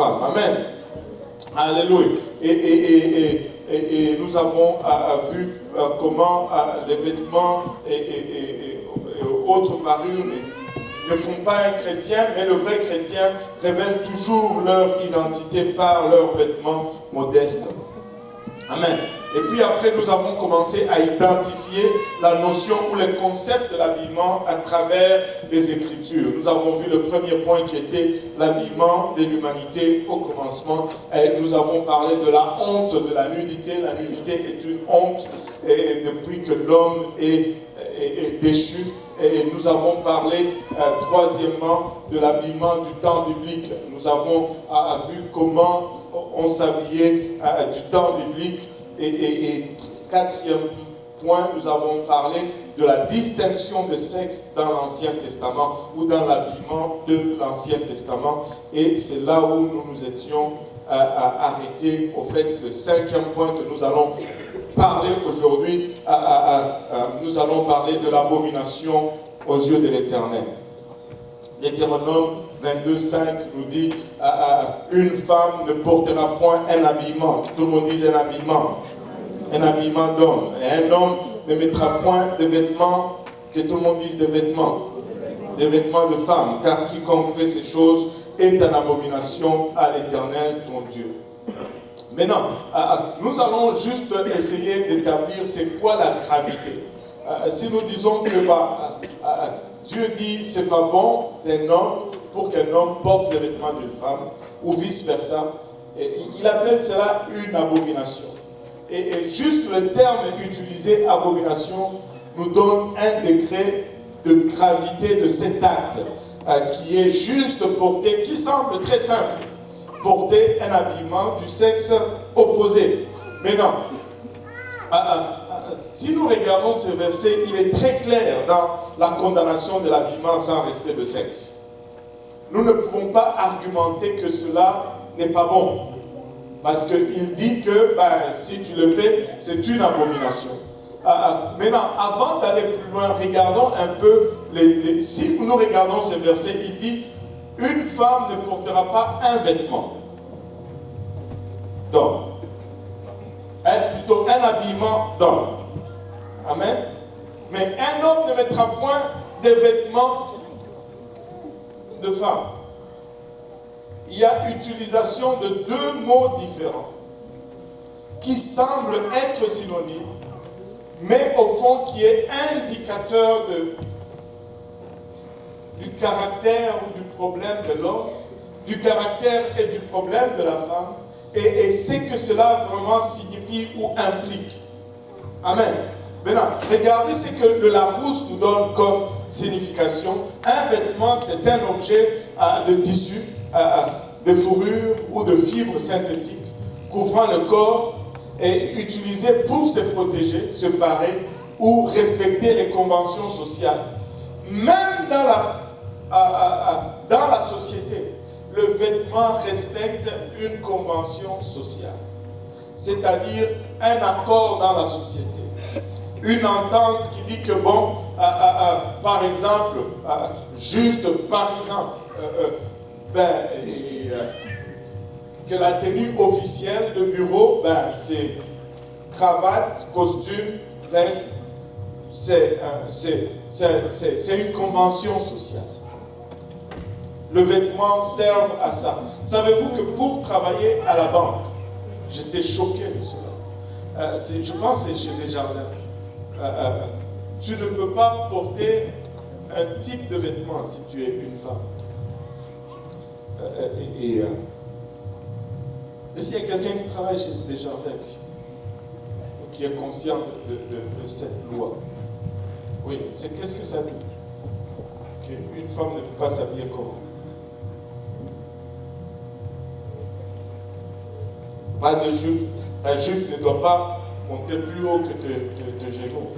femme. Amen. Alléluia. Et nous avons vu comment les vêtements et autres parures ne font pas un chrétien, mais le vrai chrétien révèle toujours leur identité par leurs vêtements modestes. Amen. Et puis après, nous avons commencé à identifier la notion ou les concepts de l'habillement à travers les Écritures. Nous avons vu le premier point qui était l'habillement de l'humanité au commencement. Et nous avons parlé de la honte de la nudité. La nudité est une honte et depuis que l'homme est déchu. Et nous avons parlé troisièmement de l'habillement du temps biblique. Nous avons vu comment on s'habillait du temps biblique. Et quatrième point, nous avons parlé de la distinction de sexe dans l'Ancien Testament ou dans l'habillement de l'Ancien Testament. Et c'est là où nous nous étions arrêtés. Au fait, le cinquième point que nous allons parler aujourd'hui, nous allons parler de l'abomination aux yeux de l'Éternel. Deutéronome 22:5 nous dit une femme ne portera point un habillement. Que tout le monde dise un habillement d'homme. Et un homme ne mettra point de vêtements, que tout le monde dise des vêtements de femme. Car quiconque fait ces choses est en abomination à l'Éternel ton Dieu. Maintenant, nous allons juste essayer d'établir c'est quoi la gravité. Si nous disons que Dieu dit c'est pas bon d'un homme pour qu'un homme porte les vêtements d'une femme ou vice versa, il appelle cela une abomination. Et juste le terme utilisé abomination nous donne un degré de gravité de cet acte qui est juste porté, qui semble très simple, porter un habillement du sexe opposé. Maintenant, si nous regardons ce verset, il est très clair dans la condamnation de l'habillement sans respect de sexe. Nous ne pouvons pas argumenter que cela n'est pas bon. Parce qu'il dit que si tu le fais, c'est une abomination. Maintenant, avant d'aller plus loin, regardons un peu, si nous regardons ce verset, il dit, une femme ne portera pas un vêtement. Donc, plutôt un habillement d'homme. Amen. Mais un homme ne mettra point des vêtements de femme. Il y a utilisation de deux mots différents qui semblent être synonymes, mais au fond qui est indicateur du caractère ou du problème de l'homme, du caractère et du problème de la femme, et ce que cela vraiment signifie ou implique. Amen. Maintenant, regardez ce que le Larousse nous donne comme signification. Un vêtement, c'est un objet de tissu, de fourrure ou de fibres synthétiques couvrant le corps et utilisé pour se protéger, se parer ou respecter les conventions sociales. Même dans la société, le vêtement respecte une convention sociale, c'est-à-dire un accord dans la société. Une entente qui dit que bon, par exemple, que la tenue officielle de bureau, c'est cravate, costume, veste, c'est une convention sociale. Le vêtement sert à ça. Savez-vous que pour travailler à la banque, j'étais choqué de cela. Je pense que c'est chez Desjardins. Tu ne peux pas porter un type de vêtement si tu es une femme. Et s'il y a quelqu'un qui travaille chez Desjardins ici, qui est conscient de cette loi, oui, qu'est-ce que ça dit? Qu'une femme ne peut pas s'habiller comment? Pas de jupe. La jupe ne doit pas monter plus haut que tes genoux.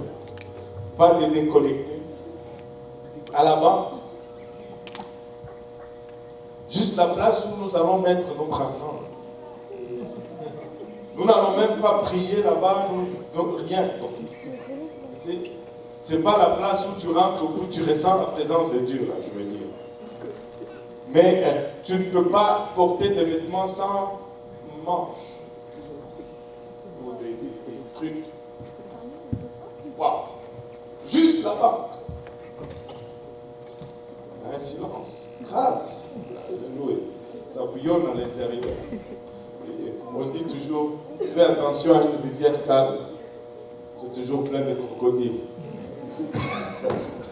Pas de décolleté. À la banque, juste la place où nous allons mettre notre argent. Nous n'allons même pas prier là-bas, rien. C'est pas la place où tu rentres, où tu ressens la présence de Dieu, là, je veux dire. Mais tu ne peux pas porter des vêtements sans manches ou des trucs. Waouh! Juste la banque. Un silence grave. Alléluia. Ça bouillonne à l'intérieur. On dit toujours, fais attention à une rivière calme. C'est toujours plein de crocodiles.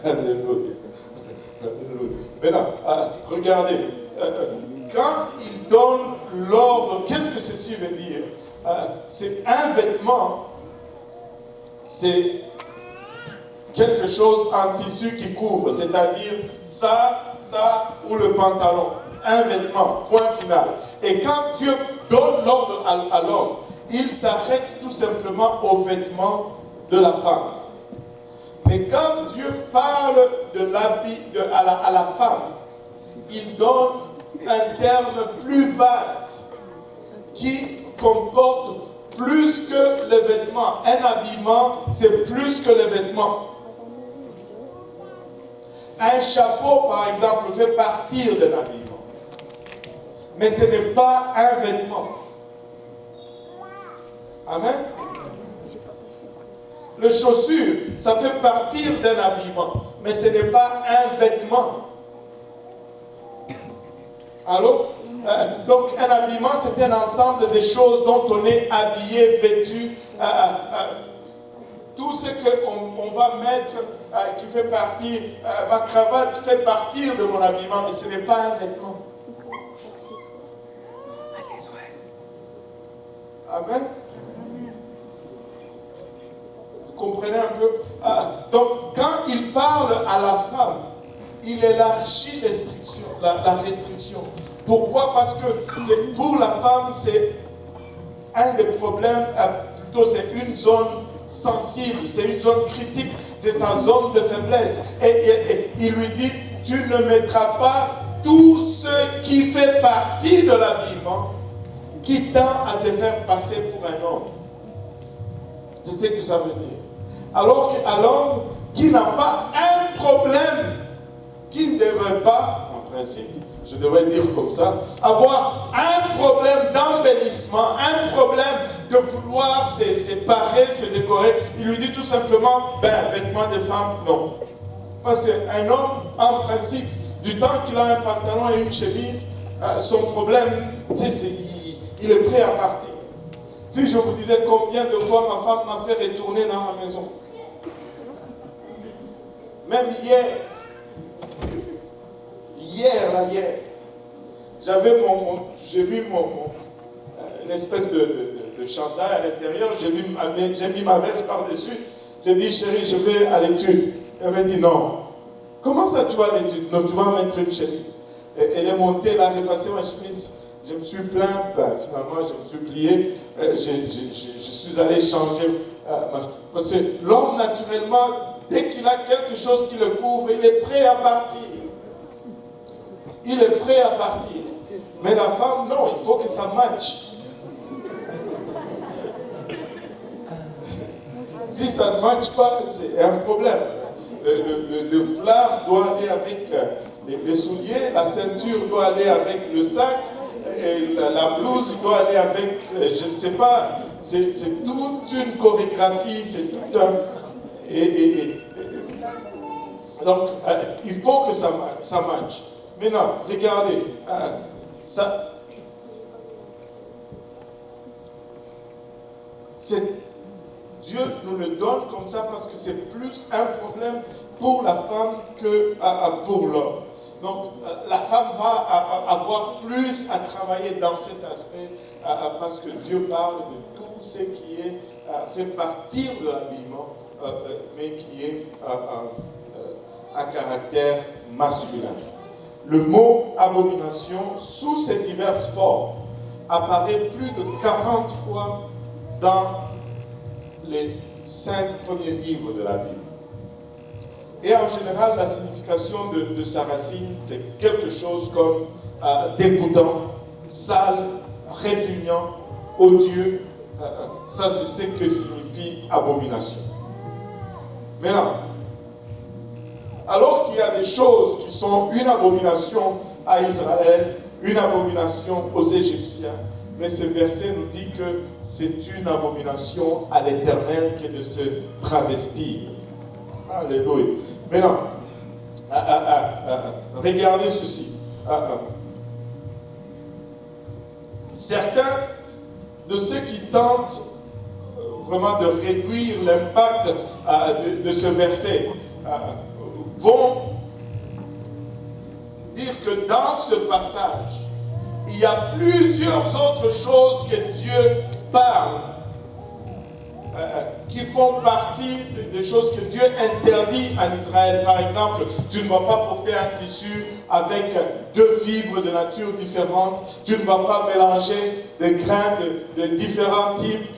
Alléluia. Alléluia. Maintenant, regardez. Quand il donne l'ordre, qu'est-ce que ceci veut dire? C'est un vêtement, c'est quelque chose en tissu qui couvre, c'est-à-dire ça ou le pantalon. Un vêtement, point final. Et quand Dieu donne l'ordre à l'homme, il s'arrête tout simplement au vêtement de la femme. Mais quand Dieu parle de l'habit à la femme, il donne un terme plus vaste qui comporte plus que le vêtement. Un habillement, c'est plus que le vêtement. Un chapeau, par exemple, fait partir d'un habillement. Mais ce n'est pas un vêtement. Amen. Le chaussure, ça fait partir d'un habillement. Mais ce n'est pas un vêtement. Allô? Donc un habillement, c'est un ensemble de choses dont on est habillé, vêtu. Tout ce qu'on va mettre qui fait partie, ma cravate fait partir de mon habillement, mais ce n'est pas un vêtement. Amen. Vous comprenez un peu? Donc quand il parle à la femme, il élargit la restriction. Pourquoi? Parce que pour la femme, c'est un des problèmes, plutôt c'est une zone sensible, c'est une zone critique, c'est sa zone de faiblesse. Et il lui dit, tu ne mettras pas tout ce qui fait partie de l'habillement qui tend à te faire passer pour un homme. Je sais que ça veut dire. Alors qu'à l'homme qui n'a pas un problème, qui ne devrait pas, en principe, je devrais dire comme ça, avoir un problème d'embellissement, un problème de vouloir se séparer, se décorer. Il lui dit tout simplement, vêtements de femme, non. Parce qu'un homme, en principe, du temps qu'il a un pantalon et une chemise, son problème, il est prêt à partir. Si je vous disais combien de fois ma femme m'a fait retourner dans la maison. Même hier, j'ai vu une espèce de chandail à l'intérieur, j'ai mis ma veste par-dessus, j'ai dit, chérie, je vais à l'étude. Elle m'a dit, non. Comment ça, tu vas à l'étude? Non, tu vas mettre une chemise. Elle est montée, elle a repassé ma chemise, je me suis plaint, finalement, je me suis plié, je suis allé changer. Parce que l'homme, naturellement, dès qu'il a quelque chose qui le couvre, il est prêt à partir. Il est prêt à partir. Mais la femme, non, il faut que ça matche. Si ça ne matche pas, c'est un problème. Le foulard doit aller avec les souliers, la ceinture doit aller avec le sac, et la blouse doit aller avec, je ne sais pas, c'est toute une chorégraphie, c'est tout un... Donc, il faut que ça matche. Maintenant, regardez, Dieu nous le donne comme ça parce que c'est plus un problème pour la femme que pour l'homme. Donc, la femme va avoir plus à travailler dans cet aspect parce que Dieu parle de tout ce qui est fait partir de l'habillement, mais qui est à caractère masculin. Le mot abomination, sous ses diverses formes, apparaît plus de 40 fois dans les 5 premiers livres de la Bible. Et en général, la signification de sa racine, c'est quelque chose comme dégoûtant, sale, répugnant, odieux. Ça, c'est ce que signifie abomination. Maintenant, alors qu'il y a des choses qui sont une abomination à Israël, une abomination aux Égyptiens. Mais ce verset nous dit que c'est une abomination à l'Éternel que de se travestir. Alléluia. Maintenant, regardez ceci. Certains de ceux qui tentent vraiment de réduire l'impact de ce verset vont dire que dans ce passage, il y a plusieurs autres choses que Dieu parle, qui font partie des choses que Dieu interdit en Israël. Par exemple, tu ne vas pas porter un tissu avec deux fibres de nature différentes. Tu ne vas pas mélanger des grains de différents types.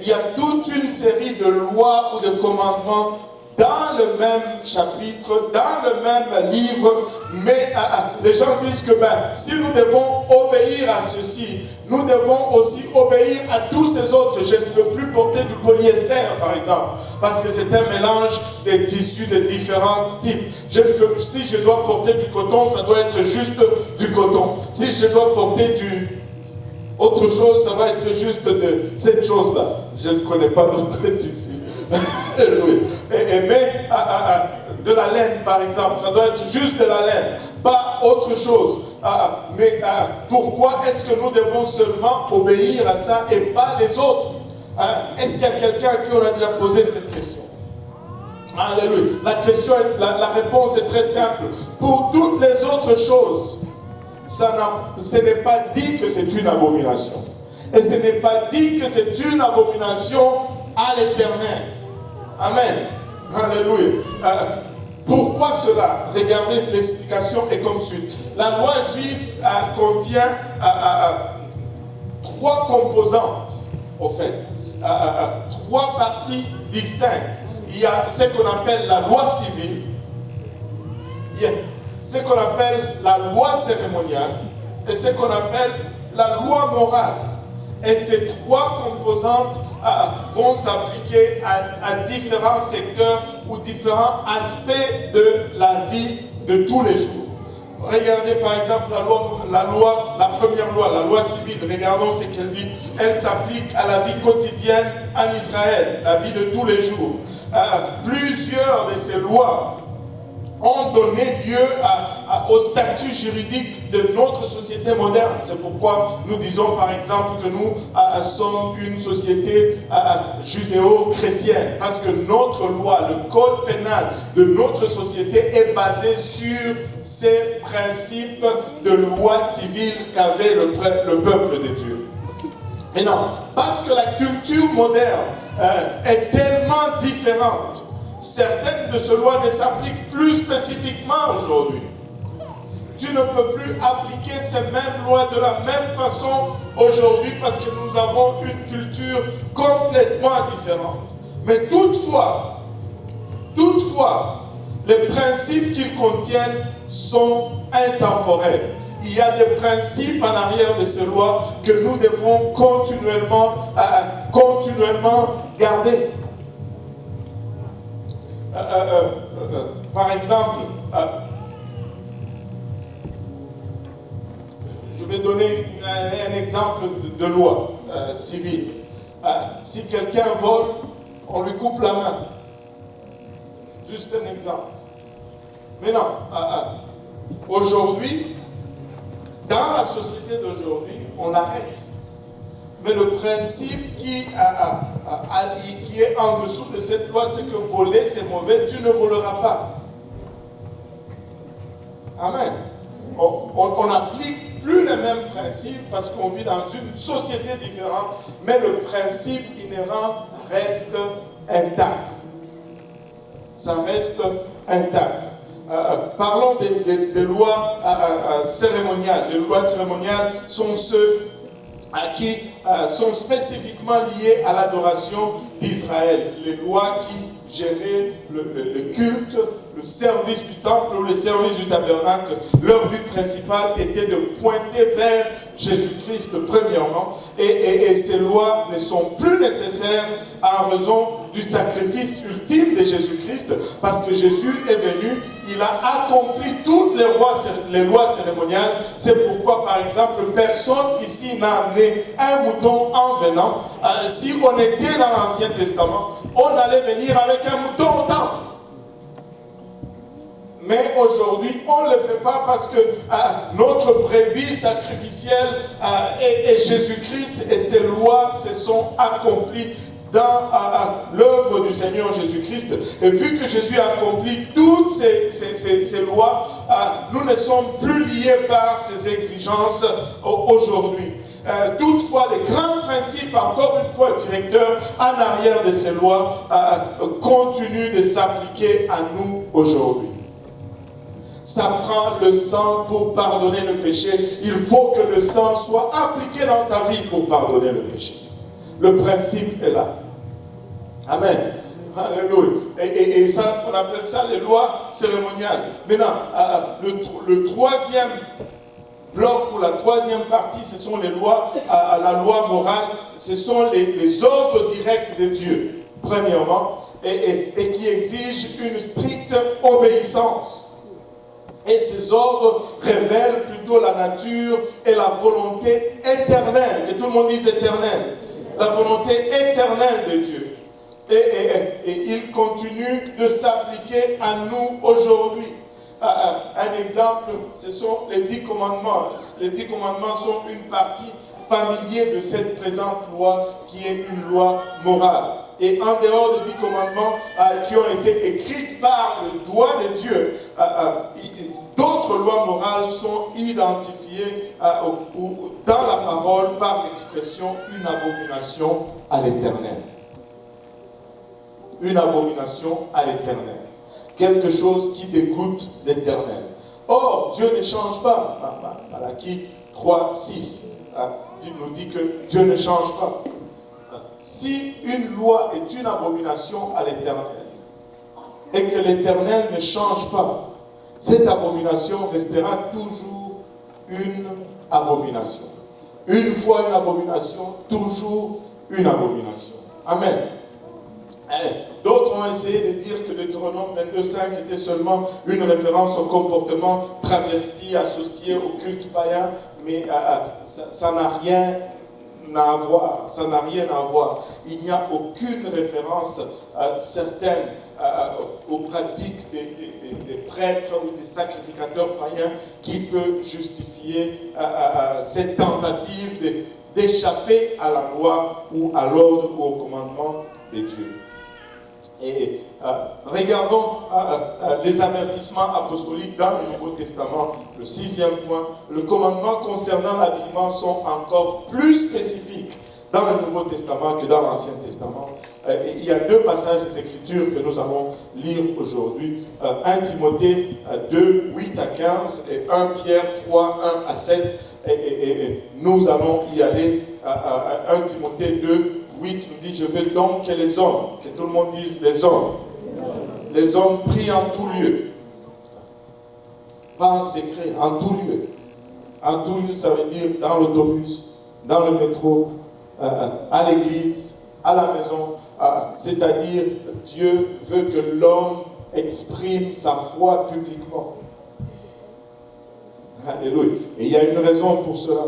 Il y a toute une série de lois ou de commandements dans le même chapitre, dans le même livre, mais les gens disent que si nous devons obéir à ceci, nous devons aussi obéir à tous ces autres. Je ne peux plus porter du polyester, par exemple, parce que c'est un mélange de tissus de différents types. Si je dois porter du coton, ça doit être juste du coton. Si je dois porter autre chose, ça va être juste de cette chose-là. Je ne connais pas d'autres tissus. Oui. Mais de la laine, par exemple, ça doit être juste de la laine, pas autre chose. Mais pourquoi est-ce que nous devons seulement obéir à ça et pas les autres? Est-ce qu'il y a quelqu'un qui aurait déjà posé cette question? Alléluia. La réponse est très simple. Pour toutes les autres choses, ce n'est pas dit que c'est une abomination. Et ce n'est pas dit que c'est une abomination à l'Éternel. Amen. Alléluia. Pourquoi cela? Regardez, l'explication est comme suit. La loi juive contient trois composantes, au fait. Trois parties distinctes. Il y a ce qu'on appelle la loi civile. Il y a ce qu'on appelle la loi cérémoniale. Et ce qu'on appelle la loi morale. Et ces trois composantes vont s'appliquer à différents secteurs ou différents aspects de la vie de tous les jours. Regardez par exemple la première loi, la loi civile. Regardons ce qu'elle dit. Elle s'applique à la vie quotidienne en Israël, la vie de tous les jours. Plusieurs de ces lois ont donné lieu au statut juridique de notre société moderne. C'est pourquoi nous disons par exemple que nous sommes une société judéo-chrétienne. Parce que notre loi, le code pénal de notre société est basé sur ces principes de loi civile qu'avait le peuple de Dieu. Mais non, parce que la culture moderne est tellement différente, certaines de ces lois ne s'appliquent plus spécifiquement aujourd'hui. Tu ne peux plus appliquer ces mêmes lois de la même façon aujourd'hui parce que nous avons une culture complètement différente. Mais toutefois, les principes qu'ils contiennent sont intemporels. Il y a des principes en arrière de ces lois que nous devons continuellement garder. Par exemple, je vais donner un exemple de loi civile. Si quelqu'un vole, on lui coupe la main. Juste un exemple. Mais non, aujourd'hui, dans la société d'aujourd'hui, on l'arrête. Mais le principe qui est en dessous de cette loi, c'est que voler, c'est mauvais, tu ne voleras pas. Amen. On n'applique plus les mêmes principes parce qu'on vit dans une société différente, mais le principe inhérent reste intact. Ça reste intact. Parlons des lois cérémoniales. Les lois cérémoniales sont ceux qui sont spécifiquement liées à l'adoration d'Israël. Les lois qui géraient le culte, le service du temple ou le service du tabernacle, leur but principal était de pointer vers Jésus-Christ premièrement, et ces lois ne sont plus nécessaires en raison du sacrifice ultime de Jésus-Christ, parce que Jésus est venu, il a accompli toutes les lois cérémoniales. C'est pourquoi, par exemple, personne ici n'a amené un mouton en venant. Si on était dans l'Ancien Testament, on allait venir avec un mouton au temple. Mais aujourd'hui, on ne le fait pas parce que notre brebis sacrificielle est Jésus-Christ, et ces lois se sont accomplies dans l'œuvre du Seigneur Jésus-Christ. Et vu que Jésus a accompli toutes ces lois, nous ne sommes plus liés par ces exigences aujourd'hui. Toutefois, les grands principes, encore une fois, directeurs en arrière de ces lois, continuent de s'appliquer à nous aujourd'hui. Ça prend le sang pour pardonner le péché. Il faut que le sang soit appliqué dans ta vie pour pardonner le péché. Le principe est là. Amen. Alléluia. Et ça, on appelle ça les lois cérémoniales. Maintenant, le troisième bloc ou la troisième partie, ce sont les lois, la loi morale, ce sont les ordres directs de Dieu, premièrement, et qui exigent une stricte obéissance. Et ces ordres révèlent plutôt la nature et la volonté éternelle. Que tout le monde dise éternelle. La volonté éternelle de Dieu. Et il continue de s'appliquer à nous aujourd'hui. Un exemple, ce sont les 10 commandements. Les 10 commandements sont une partie familière de cette présente loi qui est une loi morale. Et en dehors des 10 commandements qui ont été écrits par le doigt de Dieu, d'autres lois morales sont identifiées dans la parole par l'expression une abomination à l'Éternel. Une abomination à l'Éternel. Quelque chose qui dégoûte l'Éternel. Or, Dieu ne change pas. Malachie 3, 6 nous dit que Dieu ne change pas. Si une loi est une abomination à l'Éternel et que l'Éternel ne change pas, cette abomination restera toujours une abomination. Une fois une abomination, toujours une abomination. Amen. D'autres ont essayé de dire que Deutéronome 22.5 était seulement une référence au comportement travesti associé au culte païen, mais ça n'a rien à voir. Ça n'a rien à voir. Il n'y a aucune référence certaine aux pratiques des prêtres ou des sacrificateurs païens qui peut justifier cette tentative d'échapper à la loi ou à l'ordre ou au commandement de Dieu. Et regardons les avertissements apostoliques dans le Nouveau Testament. Le 6e point, le commandement concernant l'habillement sont encore plus spécifiques dans le Nouveau Testament que dans l'Ancien Testament. Il y a 2 passages des Écritures que nous allons lire aujourd'hui. 1 Timothée 2, 8 à 15 et 1 Pierre 3, 1 à 7. Et nous allons y aller. 1 Timothée 2, 8 nous dit, je veux donc que les hommes, que tout le monde dise les hommes. Les hommes prient en tout lieu. Pas en secret, en tout lieu. En tout lieu, ça veut dire dans l'autobus, dans le métro, à l'église, à la maison. C'est-à-dire, Dieu veut que l'homme exprime sa foi publiquement. Alléluia. Et il y a une raison pour cela.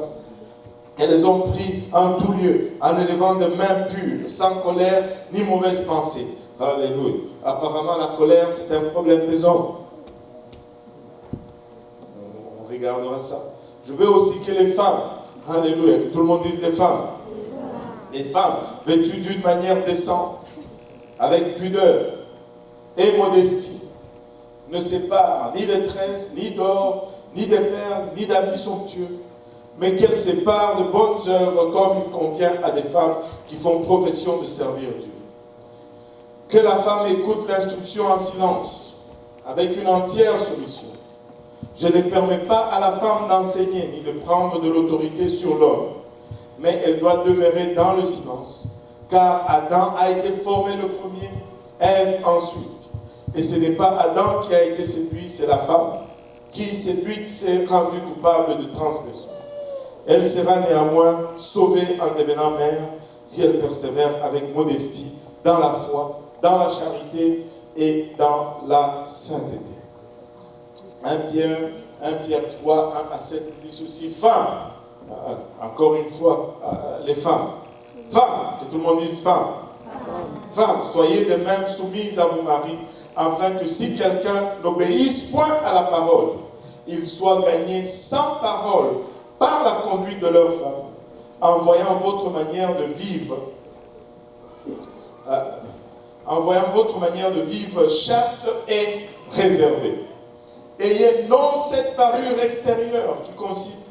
Et les hommes prient en tout lieu, en élevant de mains pures, sans colère ni mauvaise pensée. Alléluia. Apparemment, la colère, c'est un problème des hommes. On regardera ça. Je veux aussi que les femmes, alléluia, que tout le monde dise les femmes. Les femmes, vêtues d'une manière décente, avec pudeur et modestie, ne séparent ni des tresses, ni d'or, ni des perles, ni d'habits somptueux, mais qu'elles séparent de bonnes œuvres comme il convient à des femmes qui font profession de servir Dieu. Que la femme écoute l'instruction en silence, avec une entière soumission. Je ne permets pas à la femme d'enseigner ni de prendre de l'autorité sur l'homme, mais elle doit demeurer dans le silence, car Adam a été formé le premier, Ève ensuite. Et ce n'est pas Adam qui a été séduit, c'est la femme qui, séduite, s'est rendue coupable de transgression. Elle sera néanmoins sauvée en devenant mère si elle persévère avec modestie dans la foi, dans la charité et dans la sainteté. 1 Pierre 3, 1 à 7 dit ceci, femmes, encore une fois, les femmes, que tout le monde dise femmes, femmes, soyez de même soumises à vos maris, afin que si quelqu'un n'obéisse point à la parole, il soit gagné sans parole par la conduite de leur femme, en voyant votre manière de vivre, chaste et réservée. Ayez non cette parure extérieure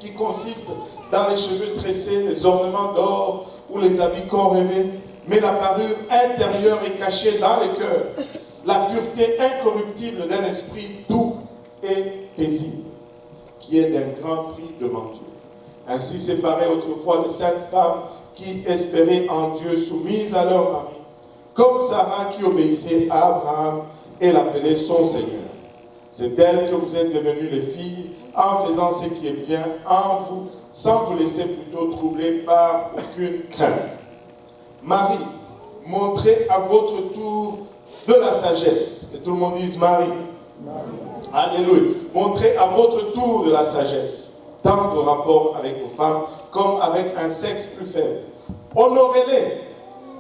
qui consiste dans les cheveux tressés, les ornements d'or ou les habits corrélés, mais la parure intérieure est cachée dans les cœurs, la pureté incorruptible d'un esprit doux et paisible, qui est d'un grand prix devant Dieu. Ainsi séparées autrefois les saintes femmes qui espéraient en Dieu, soumises à leur mari, comme Sarah qui obéissait à Abraham et l'appelait son Seigneur. C'est d'elle que vous êtes devenues les filles, en faisant ce qui est bien en vous, sans vous laisser plutôt troubler par aucune crainte. Marie, montrez à votre tour de la sagesse. Que tout le monde dise Marie. Alléluia. Montrez à votre tour de la sagesse, dans vos rapports avec vos femmes, comme avec un sexe plus faible. Honorez-les,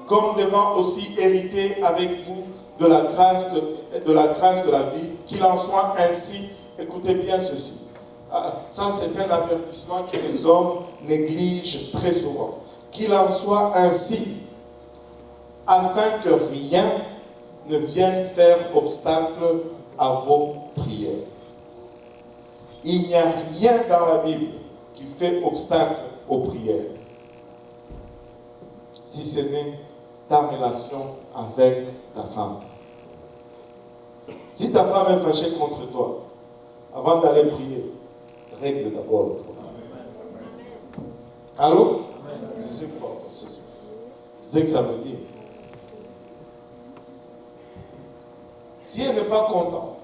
comme devant aussi hériter avec vous de la grâce de la vie, qu'il en soit ainsi. Écoutez bien ceci. Ça, c'est un avertissement que les hommes négligent très souvent. Qu'il en soit ainsi, afin que rien ne vienne faire obstacle à vos prières. Il n'y a rien dans la Bible qui fait obstacle aux prières, si ce n'est ta relation avec ta femme. Si ta femme est fâchée contre toi, avant d'aller prier, règle d'abord le problème. Allô? C'est quoi? C'est ce que ça veut dire. Si elle n'est pas contente,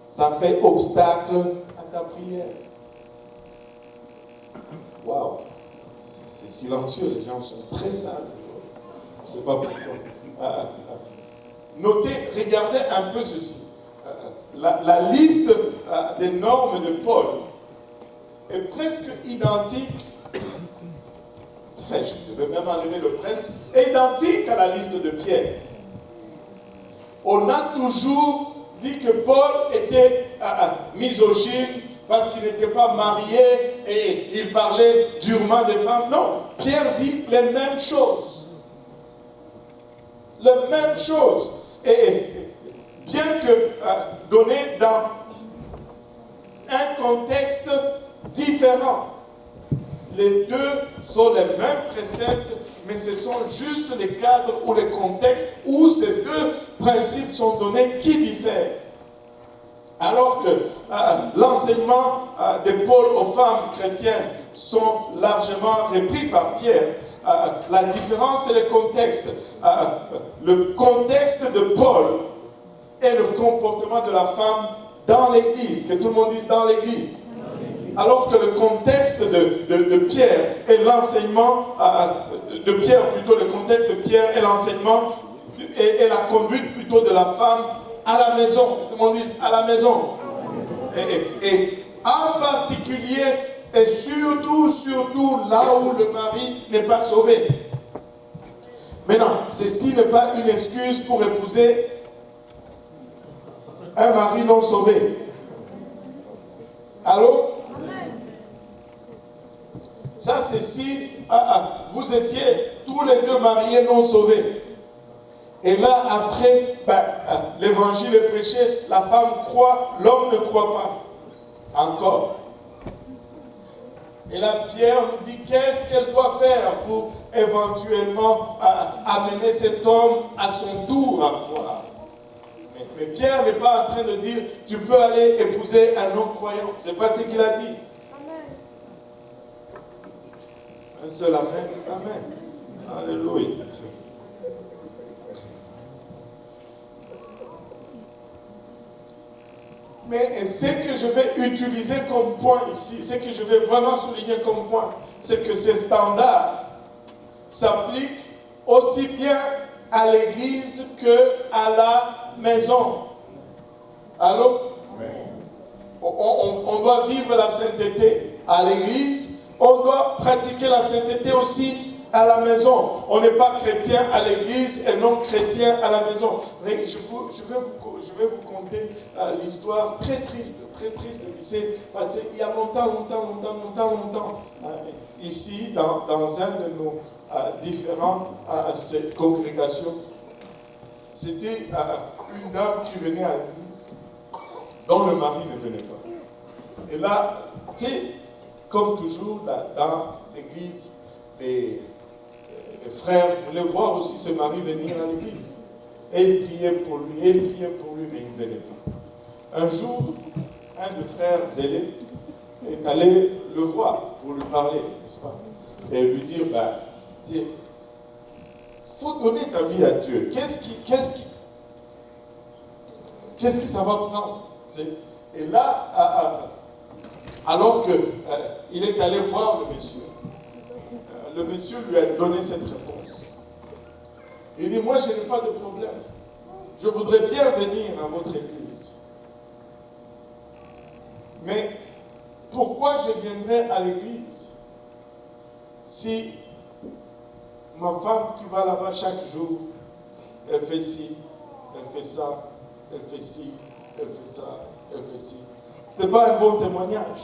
ça fait obstacle à ta prière. Waouh! C'est silencieux, les gens sont très sages. Je ne sais pas pourquoi. Notez, regardez un peu ceci. La liste des normes de Paul est presque identique. Enfin, je vais même enlever le presque. Est identique à la liste de Pierre. On a toujours dit que Paul était misogyne parce qu'il n'était pas marié et il parlait durement des femmes. Non, Pierre dit les mêmes choses. Les mêmes choses. Et bien que donné dans un contexte différent, les deux sont les mêmes préceptes, mais ce sont juste les cadres ou les contextes où ces deux principes sont donnés qui diffèrent. Alors que l'enseignement de Paul aux femmes chrétiennes sont largement repris par Pierre, la différence c'est le contexte. Le contexte de Paul est le comportement de la femme dans l'église. Que tout le monde dise dans l'église. Alors que le contexte de Pierre est l'enseignement de Pierre, plutôt le contexte de Pierre est l'enseignement et la conduite plutôt de la femme à la maison. Tout le monde dit à la maison. Et en particulier, et surtout là où le mari n'est pas sauvé. Maintenant, ceci n'est pas une excuse pour épouser un mari non sauvé. Allô? Ça, c'est si vous étiez tous les deux mariés non sauvés. Et là, après, l'évangile est prêché, la femme croit, l'homme ne croit pas. Encore. Et là, Pierre nous dit qu'est-ce qu'elle doit faire pour éventuellement amener cet homme à son tour à croire. Mais Pierre n'est pas en train de dire tu peux aller épouser un non-croyant. Ce n'est pas ce qu'il a dit. Un seul amen. Amen. Alléluia. Mais ce que je vais utiliser comme point ici, ce que je vais vraiment souligner comme point, c'est que ces standards s'appliquent aussi bien à l'église qu'à la maison. Allô? On doit vivre la sainteté à l'église, on doit pratiquer la sainteté aussi à la maison. On n'est pas chrétien à l'église et non chrétien à la maison. Je vais vous conter l'histoire très triste qui s'est passée il y a longtemps, ici, dans un de nos différents congrégations. C'était une dame qui venait à l'église, dont le mari ne venait pas. Et là, tu sais, comme toujours, dans l'église, les frères voulaient voir aussi ce mari venir à l'église. Et ils priaient pour lui, mais il ne venait pas. Un jour, un des frères zélés est allé le voir pour lui parler, n'est-ce pas? Et lui dire, tiens, il faut donner ta vie à Dieu. Qu'est-ce que ça va prendre? Et là, alors qu'il est allé voir le monsieur lui a donné cette réponse. Il dit, moi je n'ai pas de problème. Je voudrais bien venir à votre église. Mais pourquoi je viendrais à l'église si ma femme qui va là-bas chaque jour, elle fait ci, elle fait ça, elle fait ci, elle fait ça, elle fait ci. Ce n'est pas un bon témoignage.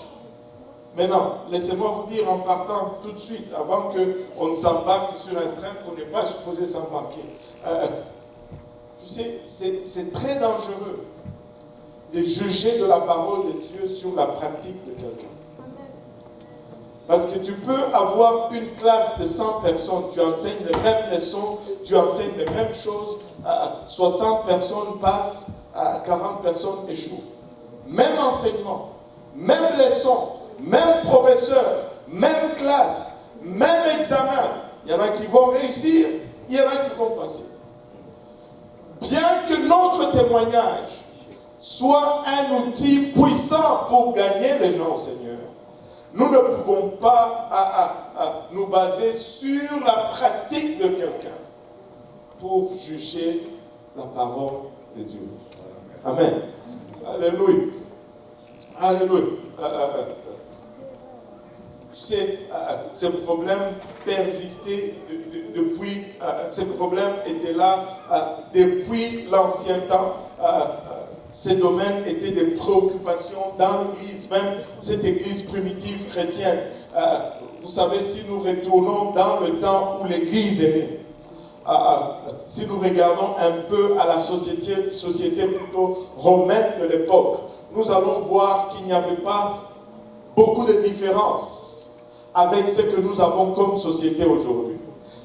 Mais non, laissez-moi vous dire en partant tout de suite, avant qu'on ne s'embarque sur un train qu'on n'est pas supposé s'embarquer. Tu sais, c'est très dangereux de juger de la parole de Dieu sur la pratique de quelqu'un. Parce que tu peux avoir une classe de 100 personnes, tu enseignes les mêmes leçons, tu enseignes les mêmes choses, 60 personnes passent, 40 personnes échouent. Même enseignement, même leçon, même professeur, même classe, même examen. Il y en a qui vont réussir, il y en a qui vont passer. Bien que notre témoignage soit un outil puissant pour gagner les gens au Seigneur, nous ne pouvons pas nous baser sur la pratique de quelqu'un pour juger la parole de Dieu. Amen. Alléluia. Alléluia. Tu sais, ce problème persistait depuis, ce problème était là depuis l'ancien temps. Ces domaines étaient des préoccupations dans l'Église, même cette Église primitive chrétienne. Vous savez, si nous retournons dans le temps où l'Église est née, si nous regardons un peu à la société plutôt romaine de l'époque, nous allons voir qu'il n'y avait pas beaucoup de différences avec ce que nous avons comme société aujourd'hui.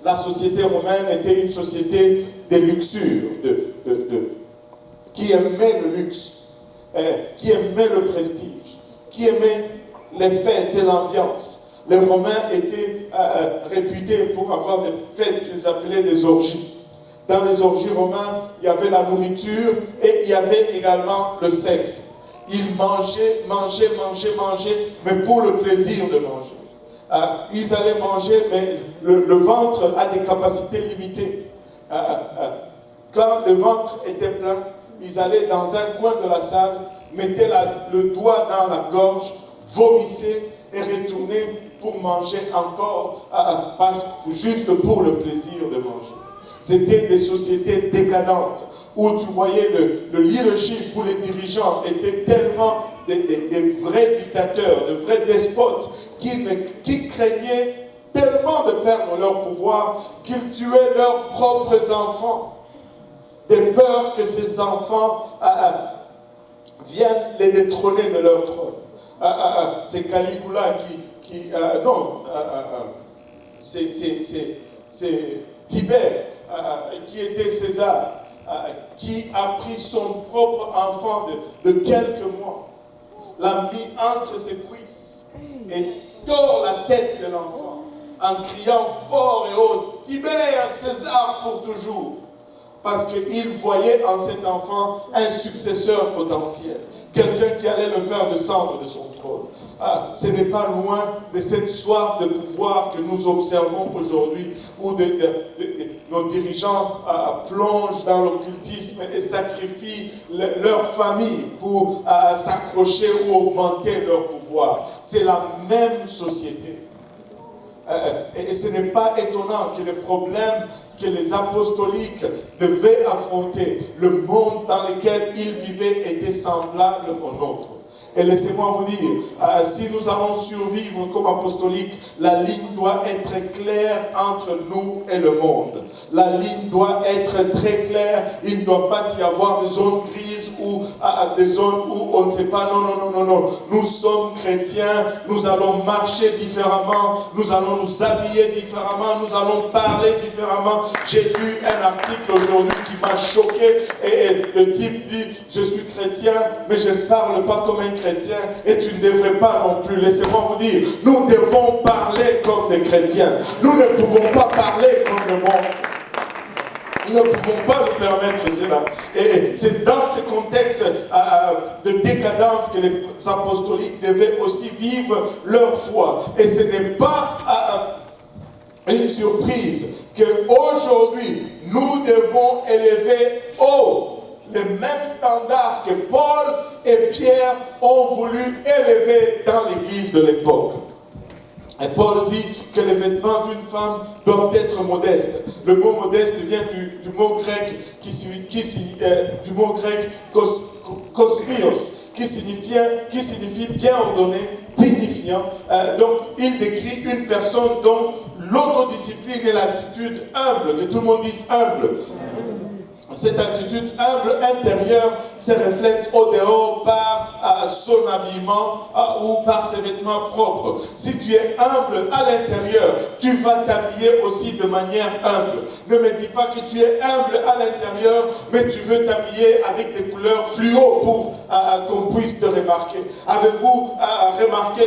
La société romaine était une société de luxure, qui aimait le luxe, qui aimait le prestige, qui aimait les fêtes et l'ambiance. Les Romains étaient réputés pour avoir des fêtes qu'ils appelaient des orgies. Dans les orgies romaines, il y avait la nourriture et il y avait également le sexe. Ils mangeaient, mais pour le plaisir de manger. Ils allaient manger, mais le ventre a des capacités limitées. Quand le ventre était plein, ils allaient dans un coin de la salle, mettaient le doigt dans la gorge, vomissaient et retournaient pour manger encore, juste pour le plaisir de manger. C'était des sociétés décadentes où tu voyais le leadership, où les dirigeants étaient tellement des vrais dictateurs, de vrais despotes qui craignaient tellement de perdre leur pouvoir qu'ils tuaient leurs propres enfants. De peur que ces enfants viennent les détrôner de leur trône. C'est Caligula c'est Tibère qui était César, qui a pris son propre enfant de quelques mois, l'a mis entre ses cuisses et tord la tête de l'enfant en criant fort et haut, Tibère, César pour toujours. Parce qu'il voyait en cet enfant un successeur potentiel. quelqu'un qui allait le faire descendre de son trône. Ce n'est pas loin de cette soif de pouvoir que nous observons aujourd'hui, où nos dirigeants plongent dans l'occultisme et sacrifient leur famille pour s'accrocher ou augmenter leur pouvoir. C'est la même société. Et ce n'est pas étonnant que les problèmes que les apostoliques devaient affronter, le monde dans lequel ils vivaient était semblable au nôtre. Et laissez-moi vous dire, si nous allons survivre comme apostoliques, la ligne doit être claire entre nous et le monde. La ligne doit être très claire. Il ne doit pas y avoir des zones grises ou des zones où on ne sait pas. Non, non, non, non, non. Nous sommes chrétiens. Nous allons marcher différemment. Nous allons nous habiller différemment. Nous allons parler différemment. J'ai lu un article aujourd'hui qui m'a choqué. Et le type dit, je suis chrétien, mais je ne parle pas comme un chrétien. Et tu ne devrais pas non plus. Laissez-moi vous dire, nous devons parler comme des chrétiens. Nous ne pouvons pas parler comme le monde. Nous ne pouvons pas nous permettre cela. Et c'est dans ce contexte de décadence que les apostoliques devaient aussi vivre leur foi. Et ce n'est pas une surprise qu'aujourd'hui, nous devons élever haut les mêmes standards que Paul et Pierre ont voulu élever dans l'église de l'époque. Et Paul dit que les vêtements d'une femme doivent être modestes. Le mot modeste vient du mot grec kosmios, qui signifie bien ordonné, dignifiant. Donc il décrit une personne dont l'autodiscipline et l'attitude humble, que tout le monde dise humble. Cette attitude humble intérieure se reflète au dehors par son habillement ou par ses vêtements propres. Si tu es humble à l'intérieur, tu vas t'habiller aussi de manière humble. Ne me dis pas que tu es humble à l'intérieur, mais tu veux t'habiller avec des couleurs fluo pour qu'on puisse te remarquer. Avez-vous remarqué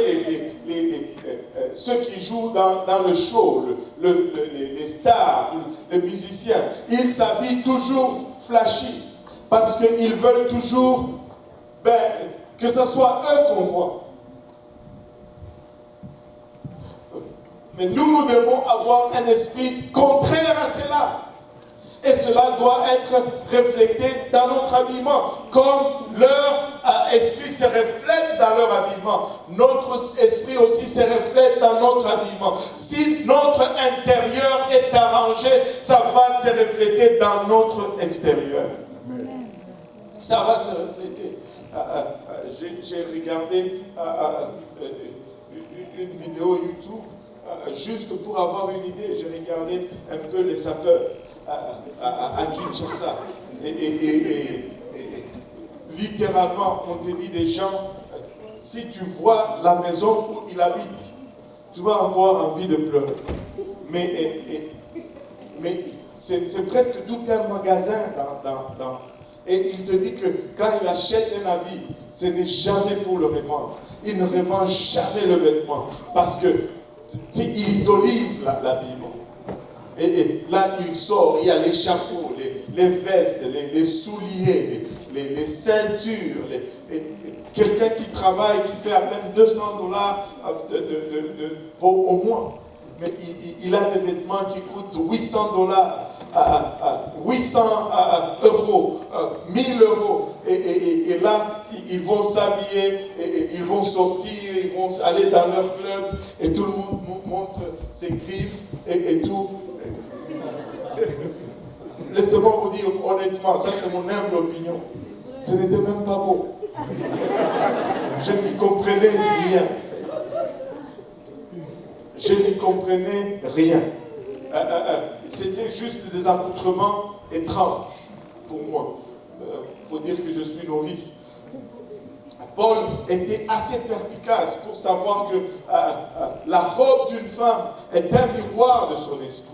ceux qui jouent dans le show, les stars, les musiciens, ils s'habillent toujours flashy parce qu'ils veulent toujours que ce soit eux qu'on voit. Mais nous devons avoir un esprit contraire à cela. Et cela doit être reflété dans notre habillement. Comme leur esprit se reflète dans leur habillement, notre esprit aussi se reflète dans notre habillement. Si notre intérieur est arrangé, ça va se refléter dans notre extérieur. Ça va se refléter. J'ai regardé une vidéo YouTube juste pour avoir une idée. J'ai regardé un peu les sapeurs à Kinshasa. Et littéralement, on te dit des gens, si tu vois la maison où il habite, tu vas avoir envie de pleurer. Mais c'est presque tout un magasin et il te dit que quand il achète un habit, ce n'est jamais pour le revendre. Il ne revend jamais le vêtement parce qu'il idolise l'habillement. Et là, il sort, il y a les chapeaux, les vestes, les souliers, les ceintures. Quelqu'un qui travaille, qui fait à peine $200 au mois. Mais il a des vêtements qui coûtent $800, 800 euros, 1000 euros. Et là, ils vont s'habiller, ils vont sortir, ils vont aller dans leur club, et tout le monde montre ses griffes et tout. Laissez-moi vous dire honnêtement, ça c'est mon humble opinion. Ce n'était même pas beau. Je n'y comprenais rien. Je n'y comprenais rien. C'était juste des accoutrements étranges pour moi. Il faut dire que je suis novice. Paul était assez perspicace pour savoir que la robe d'une femme est un miroir de son esprit.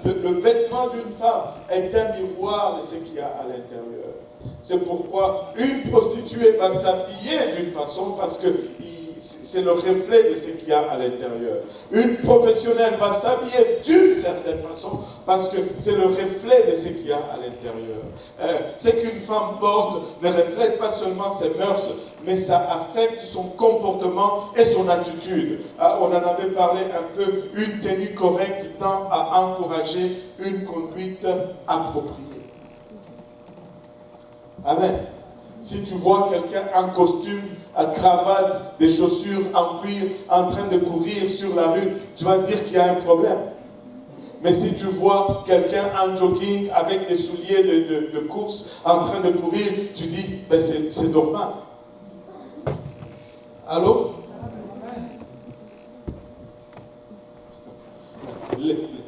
Le vêtement d'une femme est un miroir de ce qu'il y a à l'intérieur. C'est pourquoi une prostituée va s'habiller d'une façon parce que c'est le reflet de ce qu'il y a à l'intérieur. Une professionnelle va s'habiller d'une certaine façon parce que c'est le reflet de ce qu'il y a à l'intérieur. Ce qu'une femme porte ne reflète pas seulement ses mœurs, mais ça affecte son comportement et son attitude. On en avait parlé un peu, une tenue correcte tend à encourager une conduite appropriée. Amen. Si tu vois quelqu'un en costume, à cravate, des chaussures en cuir, en train de courir sur la rue, tu vas dire qu'il y a un problème. Mais si tu vois quelqu'un en jogging avec des souliers de course en train de courir, tu dis, ben c'est normal. Allô?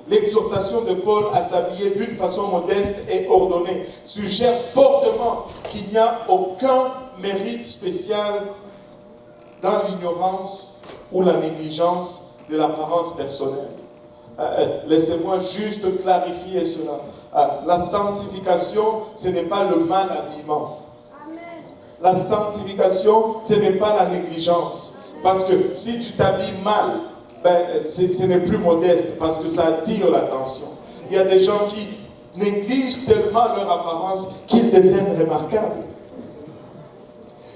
L'exhortation de Paul à s'habiller d'une façon modeste et ordonnée suggère fortement qu'il n'y a aucun mérite spécial dans l'ignorance ou la négligence de l'apparence personnelle. Laissez-moi juste clarifier cela. La sanctification, ce n'est pas le mal habillement. La sanctification, ce n'est pas la négligence. Parce que si tu t'habilles mal, ce n'est plus modeste parce que ça attire l'attention. Il y a des gens qui négligent tellement leur apparence qu'ils deviennent remarquables.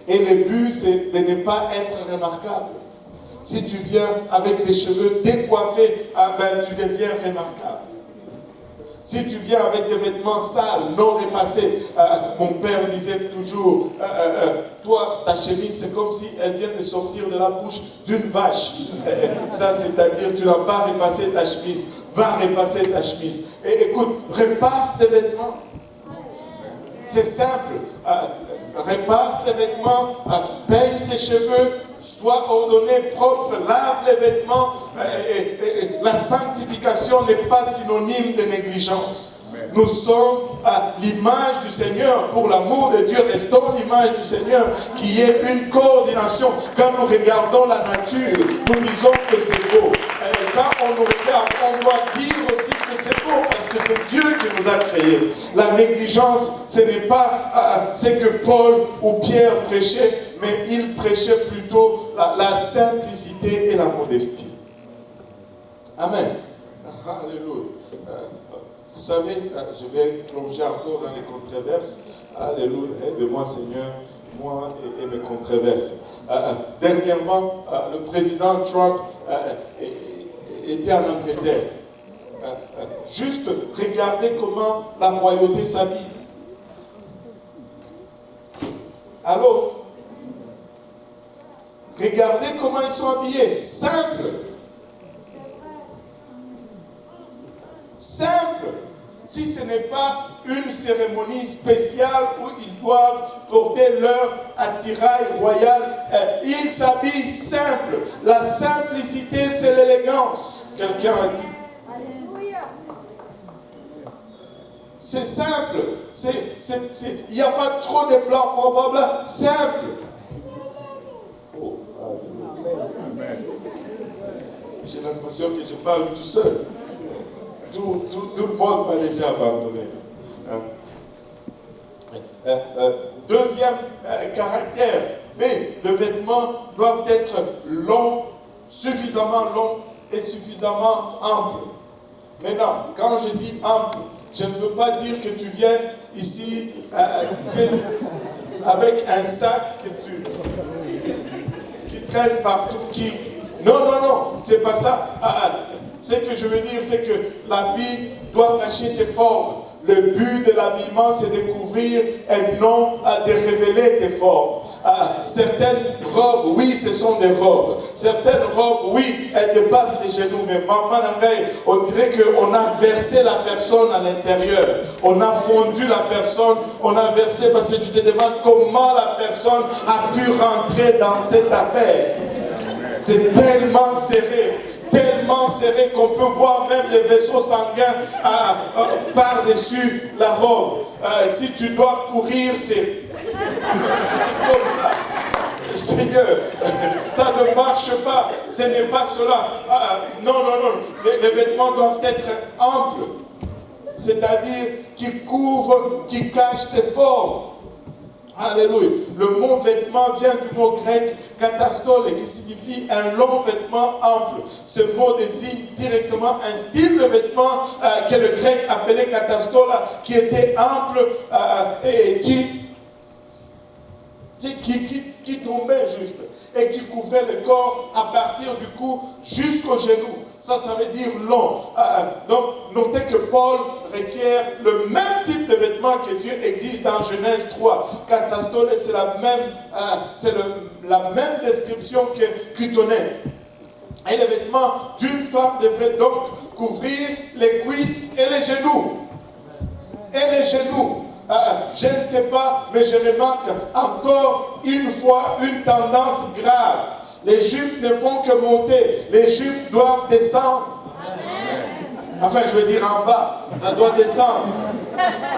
Et le but, c'est de ne pas être remarquable. Si tu viens avec des cheveux décoiffés, tu deviens remarquable. Si tu viens avec des vêtements sales, non repassés, mon père disait toujours, toi, ta chemise, c'est comme si elle vient de sortir de la bouche d'une vache. Ça, c'est-à-dire, tu n'as pas repassé ta chemise. Va repasser ta chemise. Et écoute, repasse tes vêtements. C'est simple. Repasse tes vêtements, peigne tes cheveux, sois ordonné, propre, lave les vêtements. La sanctification n'est pas synonyme de négligence. Nous sommes à l'image du Seigneur. Pour l'amour de Dieu, restons l'image du Seigneur, qui est une coordination. Quand nous regardons la nature, nous disons que c'est beau. Quand on nous regarde, on doit dire aussi que c'est beau, parce que c'est Dieu qui nous a créés. La négligence, ce n'est pas ce que Paul ou Pierre prêchaient, mais ils prêchaient plutôt la simplicité et la modestie. Amen. Alléluia. Vous savez, je vais plonger encore dans les controverses. Alléluia. Aide-moi, Seigneur, moi et mes controverses. Dernièrement, le président Trump était en Angleterre. Juste regardez comment la royauté s'habille. Allô? Regardez comment ils sont habillés. Simple. Simple. Si ce n'est pas une cérémonie spéciale où ils doivent porter leur attirail royal, ils s'habillent simple. La simplicité, c'est l'élégance. Quelqu'un a dit. C'est simple. Il n'y a pas trop de blanc, blablabla. Simple. Oh, j'ai l'impression que je parle tout seul. Tout le monde m'a déjà abandonné. Deuxième caractère, mais les vêtements doivent être longs, suffisamment longs et suffisamment amples. Maintenant, quand je dis ample, je ne veux pas dire que tu viennes ici avec un sac qui traîne partout. Non, c'est pas ça. Ce que je veux dire, c'est que l'habit doit cacher tes formes. Le but de l'habillement, c'est de couvrir et non de révéler tes formes. Certaines robes, oui, ce sont des robes. Certaines robes, oui, elles dépassent les genoux. Mais on dirait qu'on a versé la personne à l'intérieur. On a fondu la personne, on a versé, parce que tu te demandes comment la personne a pu rentrer dans cette affaire. C'est tellement serré qu'on peut voir même les vaisseaux sanguins par-dessus la robe. Si tu dois courir, c'est comme ça. Seigneur, ça ne marche pas. Ce n'est pas cela. Non. Les vêtements doivent être amples. C'est-à-dire qu'ils couvrent, qu'ils cachent tes formes. Alléluia. Le mot vêtement vient du mot grec katastole qui signifie un long vêtement ample. Ce mot désigne directement un style de vêtement que le grec appelait katastole, qui était ample et qui tombait juste et qui couvrait le corps à partir du cou jusqu'au genou. Ça veut dire long. Donc, notez que Paul requiert le même type de vêtements que Dieu exige dans Genèse 3. Katastole, c'est la même description que kytonette. Et les vêtements d'une femme devraient donc couvrir les cuisses et les genoux. Et les genoux. Je ne sais pas, mais je remarque encore une fois une tendance grave. Les jupes ne font que monter. Les jupes doivent descendre. Amen. Enfin, je veux dire en bas. Ça doit descendre.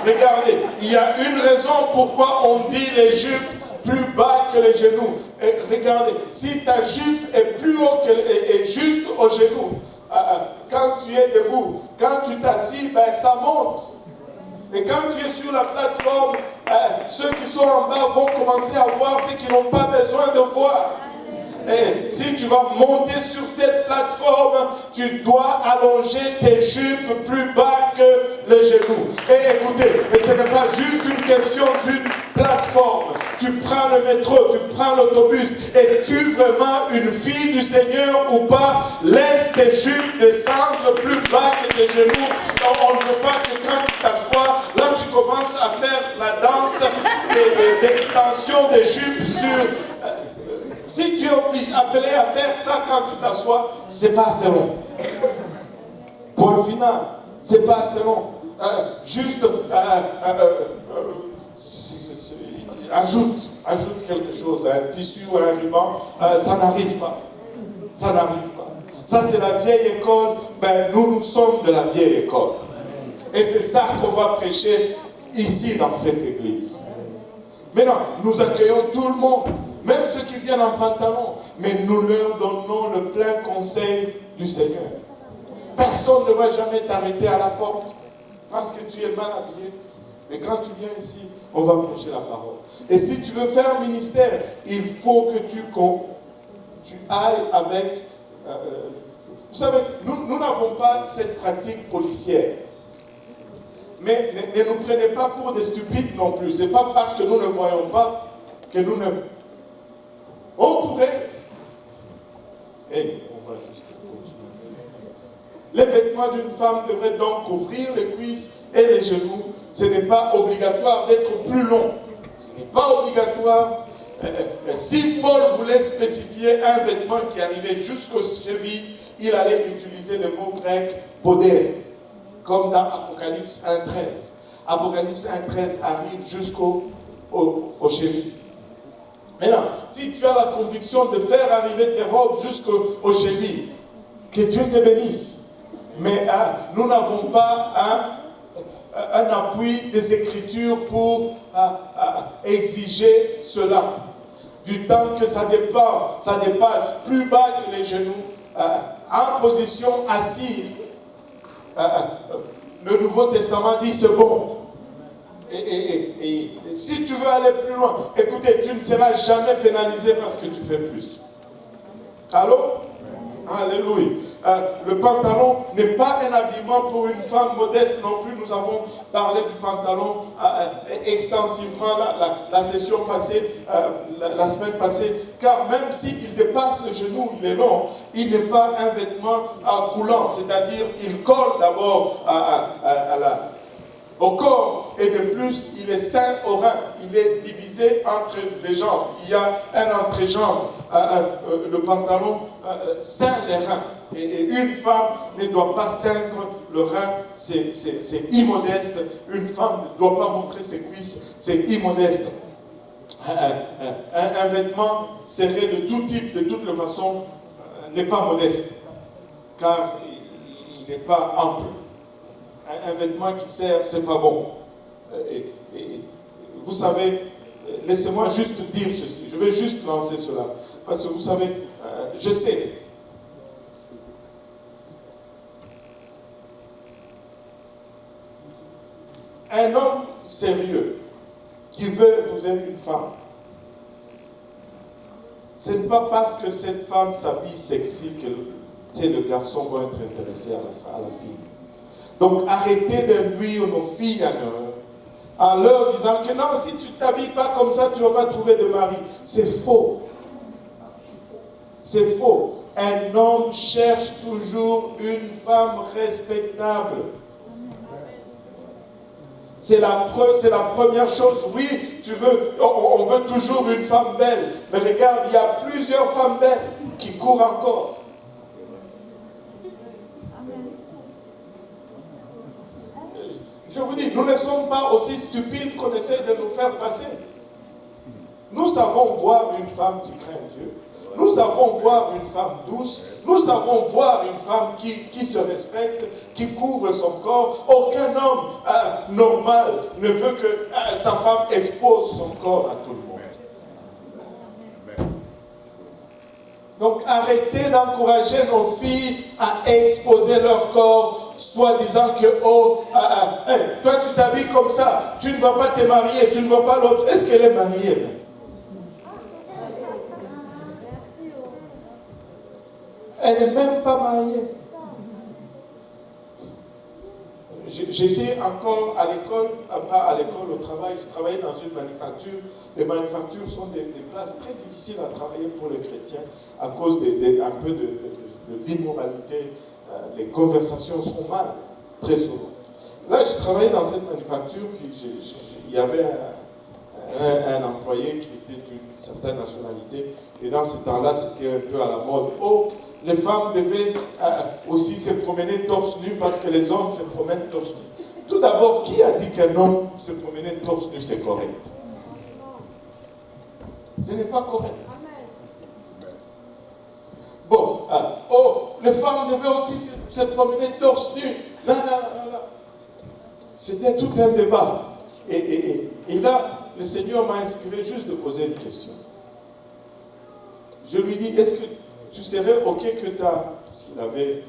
Regardez, il y a une raison pourquoi on dit les jupes plus bas que les genoux. Et regardez, si ta jupe est plus haut et juste au genou, quand tu es debout, quand tu t'assis, ben, ça monte. Et quand tu es sur la plateforme, ceux qui sont en bas vont commencer à voir ceux qui n'ont pas besoin de voir. Et si tu vas monter sur cette plateforme, tu dois allonger tes jupes plus bas que les genoux. Et écoutez, ce n'est pas juste une question d'une plateforme. Tu prends le métro, tu prends l'autobus. Es-tu vraiment une fille du Seigneur ou pas? Laisse tes jupes descendre plus bas que tes genoux. Donc, on ne veut pas que quand tu t'assois, là tu commences à faire la danse d'extension des jupes sur... Si tu es appelé à faire ça quand tu t'assois, c'est pas assez long. Point final, c'est pas assez long. Ajoute quelque chose, un tissu ou un ruban, ça n'arrive pas. Ça n'arrive pas. Ça c'est la vieille école, ben nous sommes de la vieille école. Et c'est ça qu'on va prêcher ici dans cette église. Maintenant, nous accueillons tout le monde. Même ceux qui viennent en pantalon, mais nous leur donnons le plein conseil du Seigneur. Personne ne va jamais t'arrêter à la porte parce que tu es mal habillé. Mais quand tu viens ici, on va prêcher la parole. Et si tu veux faire ministère, il faut que tu ailles avec... vous savez, nous n'avons pas cette pratique policière. Mais ne nous prenez pas pour des stupides non plus. Ce n'est pas parce que nous ne voyons pas que nous ne... On pourrait... on va juste continuer. Les vêtements d'une femme devraient donc couvrir les cuisses et les genoux. Ce n'est pas obligatoire d'être plus long. Ce n'est pas obligatoire. Si Paul voulait spécifier un vêtement qui arrivait jusqu'aux chevilles, il allait utiliser le mot grec podé, comme dans Apocalypse 1.13. Apocalypse 1.13 arrive jusqu'aux chevilles. Maintenant, si tu as la conviction de faire arriver tes robes jusqu'aux chevilles, que Dieu te bénisse. Mais nous n'avons pas un appui des Écritures pour exiger cela. Du temps que ça dépasse plus bas que les genoux, en position assise. Le Nouveau Testament dit c'est bon. Et si tu veux aller plus loin, écoutez, tu ne seras jamais pénalisé parce que tu fais plus. Allô? Alléluia. Le pantalon n'est pas un habillement pour une femme modeste non plus. Nous avons parlé du pantalon extensivement la session passée, la semaine passée. Car même s'il dépasse le genou, il est long, il n'est pas un vêtement coulant. C'est-à-dire, il colle d'abord au corps, et de plus, il est ceint au rein. Il est divisé entre les jambes. Il y a un entrejambe. Le pantalon ceint les reins. Et une femme ne doit pas ceindre le rein. C'est immodeste. Une femme ne doit pas montrer ses cuisses. C'est immodeste. Un vêtement serré de tout type, de toute façon, n'est pas modeste. Car il n'est pas ample. Un vêtement qui sert, c'est pas bon. Vous savez, laissez-moi juste dire ceci. Je vais juste lancer cela. Parce que vous savez, je sais. Un homme sérieux qui veut épouser une femme, ce n'est pas parce que cette femme s'habille sexy que le garçon va être intéressé à la fille. Donc arrêtez d'induire nos filles en erreur, en leur disant que non, si tu ne t'habilles pas comme ça, tu ne vas pas trouver de mari. C'est faux. C'est faux. Un homme cherche toujours une femme respectable. C'est la première chose. Oui, on veut toujours une femme belle. Mais regarde, il y a plusieurs femmes belles qui courent encore. Je vous dis, nous ne sommes pas aussi stupides qu'on essaie de nous faire passer. Nous savons voir une femme qui craint Dieu. Nous savons voir une femme douce. Nous savons voir une femme qui se respecte, qui couvre son corps. Aucun homme normal ne veut que sa femme expose son corps à tout le monde. Donc arrêtez d'encourager nos filles à exposer leur corps, soi-disant que, toi tu t'habilles comme ça, tu ne vas pas te marier, tu ne vas pas l'autre. Est-ce qu'elle est mariée? Elle n'est même pas mariée. J'étais encore à l'école, pas à l'école, au travail, je travaillais dans une manufacture. Les manufactures sont des places très difficiles à travailler pour les chrétiens à cause un peu de l'immoralité. Les conversations sont mal, très souvent. Là, je travaillais dans cette manufacture, puis il y avait un employé qui était d'une certaine nationalité, et dans ce temps-là, c'était un peu à la mode. Oh, les femmes devaient aussi se promener torse nu parce que les hommes se promènent torse nu. Tout d'abord, qui a dit qu'un homme se promener torse nu, c'est correct? Ce n'est pas correct. Bon, les femmes devaient aussi se promener torse nu. Là. C'était tout un débat. Et là, le Seigneur m'a inspiré juste de poser une question. Je lui dis, est-ce que tu serais OK que s'il avait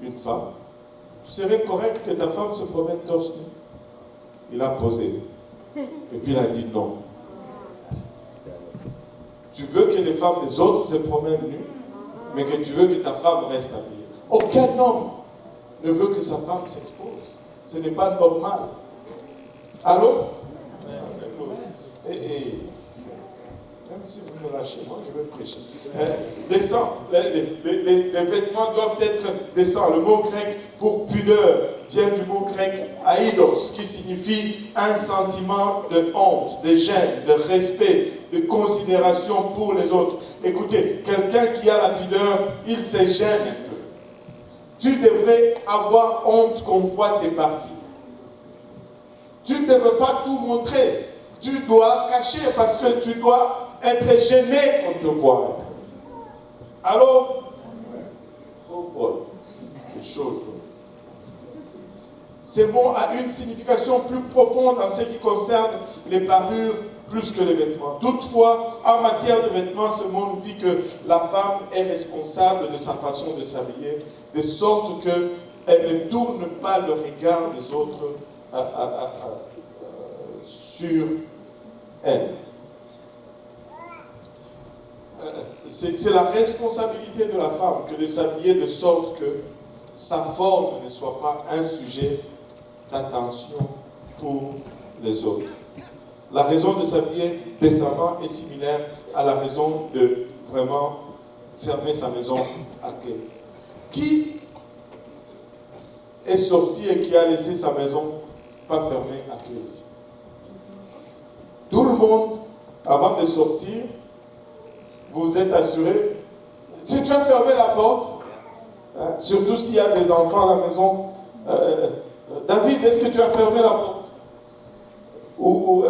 une femme, tu serais correct que ta femme se promène torse nu? Il a posé. Et puis il a dit non. Tu veux que les femmes des autres se promènent nues, mais que tu veux que ta femme reste habillée. Aucun homme ne veut que sa femme s'expose. Ce n'est pas normal. Allô? Même si vous me lâchez, moi je vais prêcher. Décent. Les vêtements doivent être décents. Le mot grec pour pudeur vient du mot grec aïdos, qui signifie un sentiment de honte, de gêne, de respect, de considération pour les autres. Écoutez, quelqu'un qui a la pudeur, il se gêne un peu. Tu devrais avoir honte qu'on voit tes parties. Tu ne devrais pas tout montrer. Tu dois cacher parce que tu dois être gêné qu'on te voit. Allô? Oh boy, c'est chaud. Ces mots a une signification plus profonde en ce qui concerne les parures plus que les vêtements. Toutefois, en matière de vêtements, ce mot nous dit que la femme est responsable de sa façon de s'habiller, de sorte qu'elle ne tourne pas le regard des autres sur elle. C'est la responsabilité de la femme que de s'habiller de sorte que sa forme ne soit pas un sujet d'attention pour les autres. La raison de s'habiller décemment est similaire à la raison de vraiment fermer sa maison à clé. Qui est sorti et qui a laissé sa maison pas fermée à clé aussi? Tout le monde, avant de sortir, vous êtes assuré. Si tu as fermé la porte, surtout s'il y a des enfants à la maison, David, est-ce que tu as fermé la porte? Ou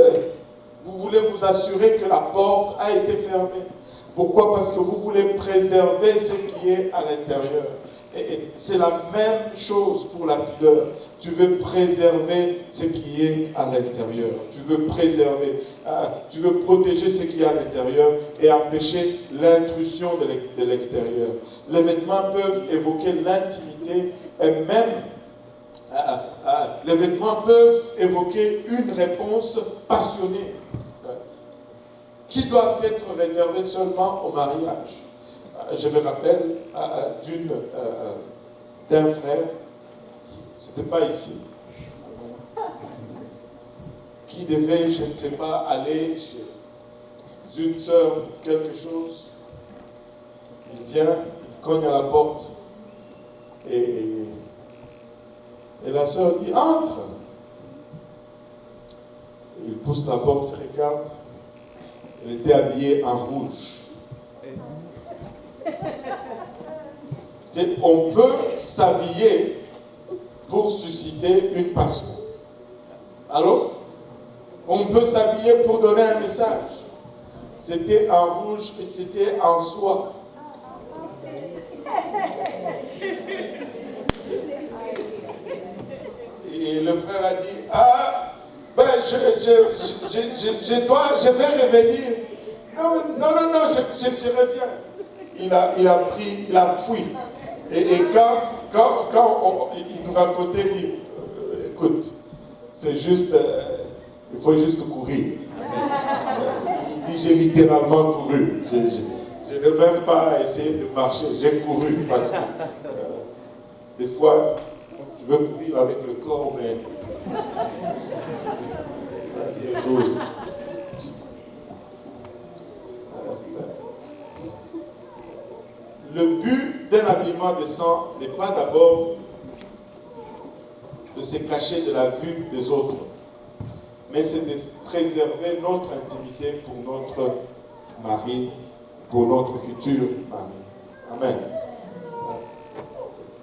vous voulez vous assurer que la porte a été fermée? Pourquoi? Parce que vous voulez préserver ce qui est à l'intérieur. Et c'est la même chose pour la pudeur. Tu veux préserver ce qui est à l'intérieur. Tu veux préserver, tu veux protéger ce qui est à l'intérieur et empêcher l'intrusion de l'extérieur. Les vêtements peuvent évoquer l'intimité et même les vêtements peuvent évoquer une réponse passionnée. qui doivent être réservées seulement au mariage. Je me rappelle d'un frère, c'était pas ici, qui devait, je ne sais pas, aller chez une sœur pour quelque chose. Il vient, il cogne à la porte et la sœur dit entre. Il pousse la porte, il regarde. Elle était habillée en rouge. On peut s'habiller pour susciter une passion. Alors, on peut s'habiller pour donner un message. C'était en rouge et c'était en soie. Et le frère a dit, ah, ben je vais revenir. Non, je reviens. Il a fui. Et quand il nous racontait, il dit, écoute, c'est juste, il faut juste courir. Il dit, j'ai littéralement couru. Je n'ai même pas essayé de marcher, j'ai couru parce que des fois, je veux courir avec le corps, mais le but d'un habillement décent n'est pas d'abord de se cacher de la vue des autres, mais c'est de préserver notre intimité pour notre mari, pour notre futur mari. Amen.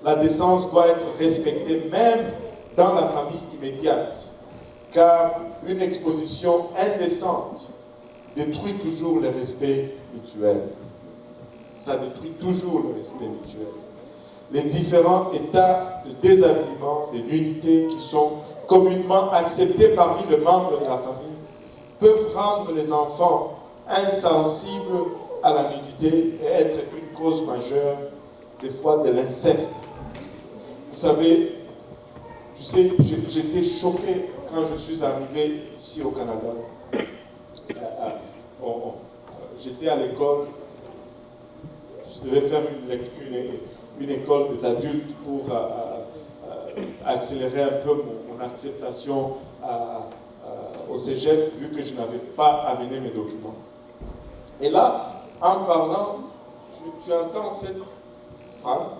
La décence doit être respectée même dans la famille immédiate, car une exposition indécente détruit toujours le respect mutuel. Ça détruit toujours le respect mutuel. Les différents états de déshabillement, de nudité qui sont communément acceptés parmi les membres de la famille peuvent rendre les enfants insensibles à la nudité et être une cause majeure, des fois de l'inceste. Vous savez, j'étais choqué quand je suis arrivé ici au Canada. J'étais à l'école. Je devais faire une école des adultes pour accélérer un peu mon acceptation au cégep, vu que je n'avais pas amené mes documents. Et là, en parlant, tu entends cette femme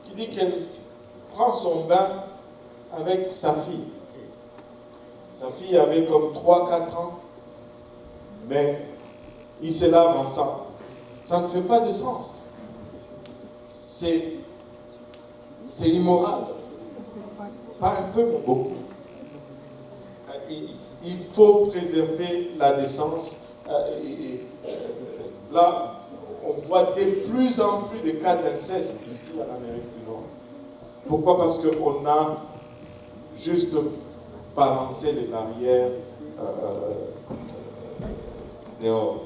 qui dit qu'elle prend son bain avec sa fille. Sa fille avait comme 3-4 ans, mais ils se lavent ensemble. Ça ne fait pas de sens. C'est immoral. Pas un peu, mais beaucoup. Il faut préserver la décence. Là, on voit de plus en plus de cas d'inceste ici en Amérique du Nord. Pourquoi? Parce qu'on a juste balancé les barrières dehors.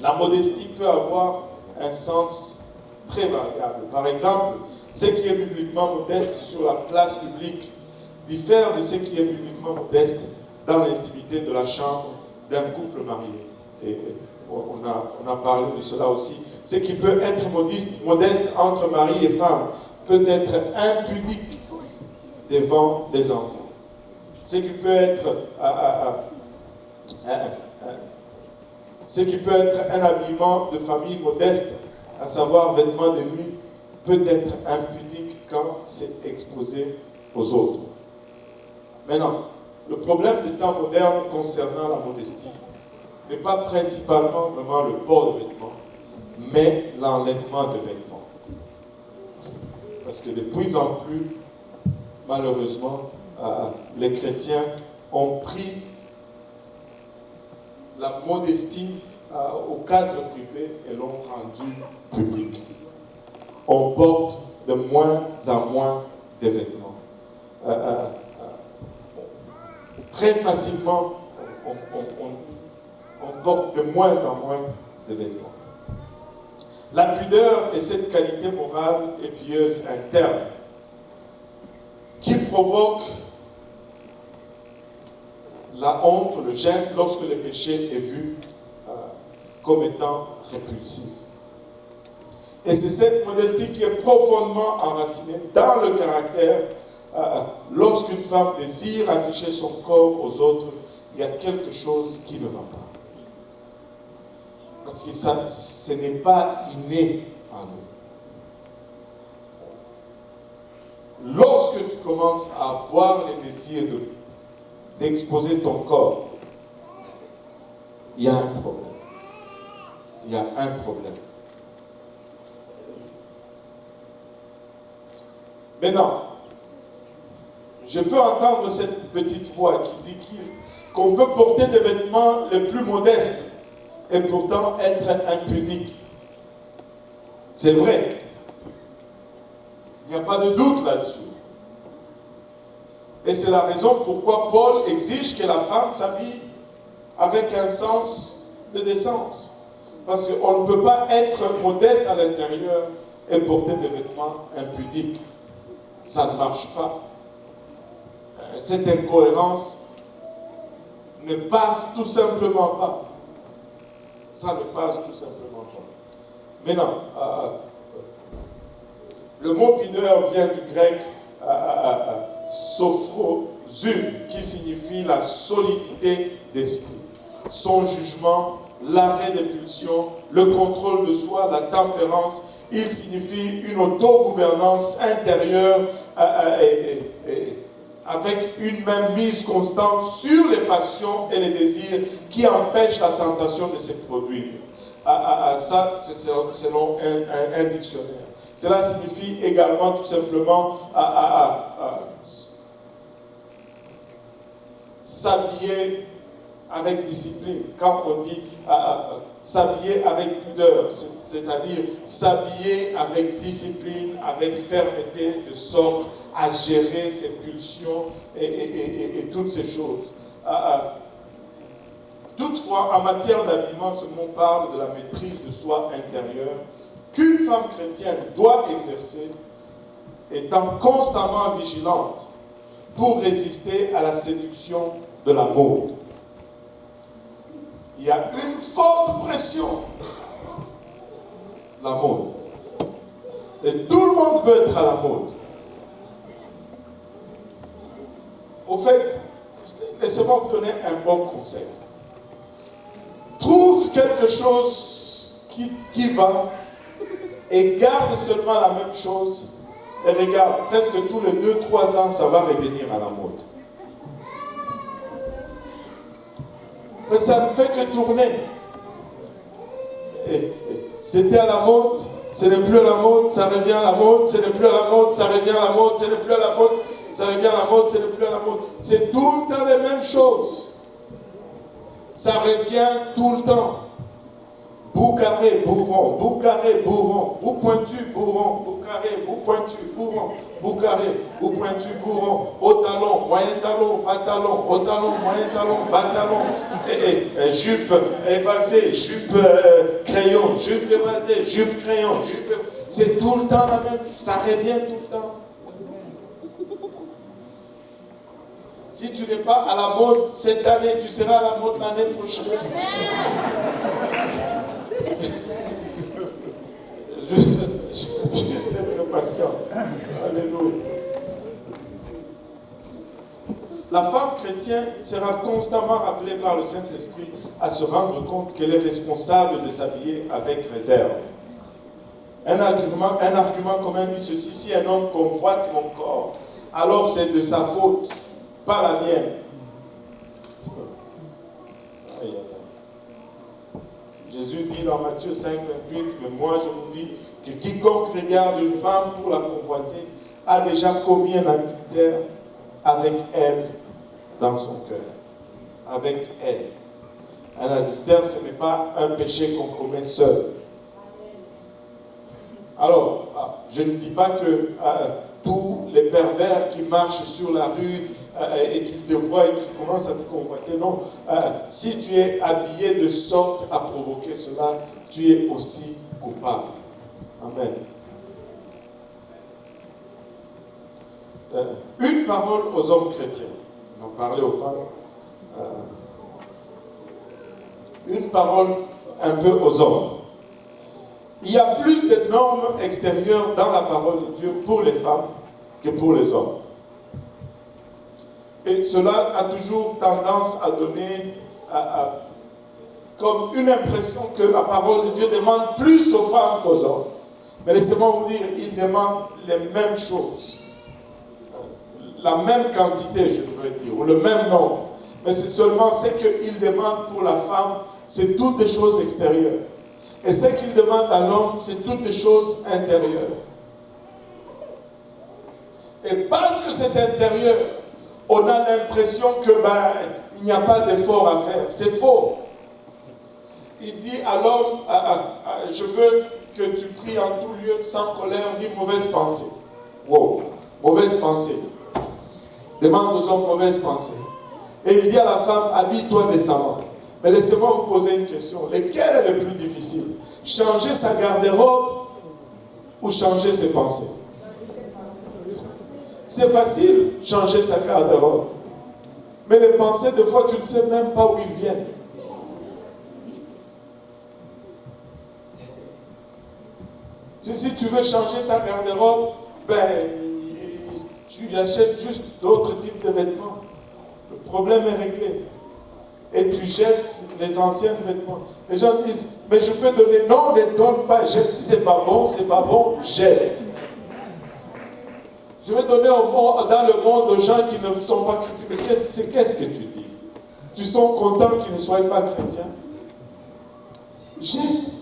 La modestie peut avoir un sens très variable. Par exemple, ce qui est publiquement modeste sur la place publique diffère de ce qui est publiquement modeste dans l'intimité de la chambre d'un couple marié. Et on a parlé de cela aussi. Ce qui peut être modeste entre mari et femme peut être impudique devant des enfants. Ce qui peut être un habillement de famille modeste, à savoir vêtements de nuit, peut être impudique quand c'est exposé aux autres. Maintenant, le problème des temps modernes concernant la modestie n'est pas principalement vraiment le port de vêtements, mais l'enlèvement de vêtements. Parce que de plus en plus, malheureusement, les chrétiens ont pris la modestie au cadre privé et l'ont rendu public. On porte de moins en moins de vêtements. Très facilement, on porte de moins en moins de vêtements. La pudeur est cette qualité morale et pieuse interne qui provoque la honte, le gêne lorsque le péché est vu comme étant répulsive. Et c'est cette modestie qui est profondément enracinée dans le caractère. Lorsqu'une femme désire afficher son corps aux autres, il y a quelque chose qui ne va pas. Parce que ce n'est pas inné en nous. Lorsque tu commences à avoir les désirs d'exposer ton corps, il y a un problème. Il y a un problème. Maintenant, je peux entendre cette petite voix qui dit qu'on peut porter des vêtements les plus modestes et pourtant être impudique. C'est vrai. Il n'y a pas de doute là-dessus. Et c'est la raison pourquoi Paul exige que la femme s'habille avec un sens de décence. Parce qu'on ne peut pas être modeste à l'intérieur et porter des vêtements impudiques. Ça ne marche pas. Cette incohérence ne passe tout simplement pas. Ça ne passe tout simplement pas. Maintenant, le mot pudeur vient du grec sophrosun, qui signifie la solidité d'esprit. Son jugement, l'arrêt des pulsions, le contrôle de soi, la tempérance. Il signifie une autogouvernance intérieure avec une main mise constante sur les passions et les désirs qui empêchent la tentation de se produire. Ça, c'est selon un dictionnaire. Cela signifie également tout simplement s'habiller avec discipline. Quand on dit s'habiller avec pudeur, c'est-à-dire s'habiller avec discipline, avec fermeté, de sorte à gérer ses pulsions et toutes ces choses. Toutefois, en matière d'habillement, ce mot parle de la maîtrise de soi intérieure qu'une femme chrétienne doit exercer, étant constamment vigilante pour résister à la séduction de la mode. Il y a une forte pression, la mode. Et tout le monde veut être à la mode. Au fait, laissez-moi vous donner un bon conseil. Trouve quelque chose qui va et garde seulement la même chose. Et regarde, presque tous les 2-3 ans, ça va revenir à la mode. Mais ça ne fait que tourner. C'était à la mode, ce n'est plus à la mode, ça revient à la mode, ce n'est plus à la mode, ça revient à la mode, ce n'est plus à la mode, ça revient à la mode, ce n'est plus à la mode. C'est tout le temps les mêmes choses. Ça revient tout le temps. Bout carré, bout rond, bout carré, bout rond, bout pointu, bout rond, bout carré, bout pointu, bout rond, bout carré, bout pointu, bout rond, haut talon, moyen talon, bas talon, haut talon, moyen talon, bas talon, jupe évasée, jupe crayon, jupe évasée, jupe crayon, jupe... C'est tout le temps la même, ça revient tout le temps. Si tu n'es pas à la mode cette année, tu seras à la mode l'année prochaine. Je laisse être patient. Alléluia. La femme chrétienne sera constamment rappelée par le Saint-Esprit à se rendre compte qu'elle est responsable de s'habiller avec réserve. Un argument commun dit ceci: si un homme convoite mon corps, alors c'est de sa faute, pas la mienne. Jésus dit dans Matthieu 5, 28, mais moi je vous dis que quiconque regarde une femme pour la convoiter a déjà commis un adultère avec elle dans son cœur. Avec elle. Un adultère, ce n'est pas un péché qu'on commet seul. Alors, je ne dis pas que tous les pervers qui marchent sur la rue et qui te voient et qui commencent à te convoiter, non. Si tu es habillé de sorte à provoquer cela, tu es aussi coupable. Amen. Une parole aux hommes chrétiens. On va parler aux femmes. Une parole un peu aux hommes. Il y a plus de normes extérieures dans la parole de Dieu pour les femmes que pour les hommes. Et cela a toujours tendance à donner comme une impression que la parole de Dieu demande plus aux femmes qu'aux hommes. Mais laissez-moi vous dire, il demande les mêmes choses. La même quantité, je veux dire, ou le même nombre. Mais c'est seulement ce qu'il demande pour la femme, c'est toutes des choses extérieures. Et ce qu'il demande à l'homme, c'est toutes des choses intérieures. Et parce que c'est intérieur, on a l'impression que il n'y a pas d'effort à faire. C'est faux. Il dit à l'homme, je veux que tu pries en tout lieu sans colère ni mauvaise pensée. Wow, mauvaise pensée. Demande aux hommes mauvaise pensée. Et il dit à la femme, habille-toi décemment. Mais laissez-moi vous poser une question. Lequel est le plus difficile? Changer sa garde-robe ou changer ses pensées? C'est facile, changer sa garde-robe. Mais les pensées, des fois, tu ne sais même pas où ils viennent. Si tu veux changer ta garde-robe, tu achètes juste d'autres types de vêtements. Le problème est réglé. Et tu jettes les anciens vêtements. Les gens disent, mais je peux donner. Non, ne donne pas, jette. Si c'est pas bon, jette. Je vais donner dans le monde aux gens qui ne sont pas chrétiens. Mais qu'est-ce que tu dis? Tu sont contents qu'ils ne soient pas chrétiens? Jette.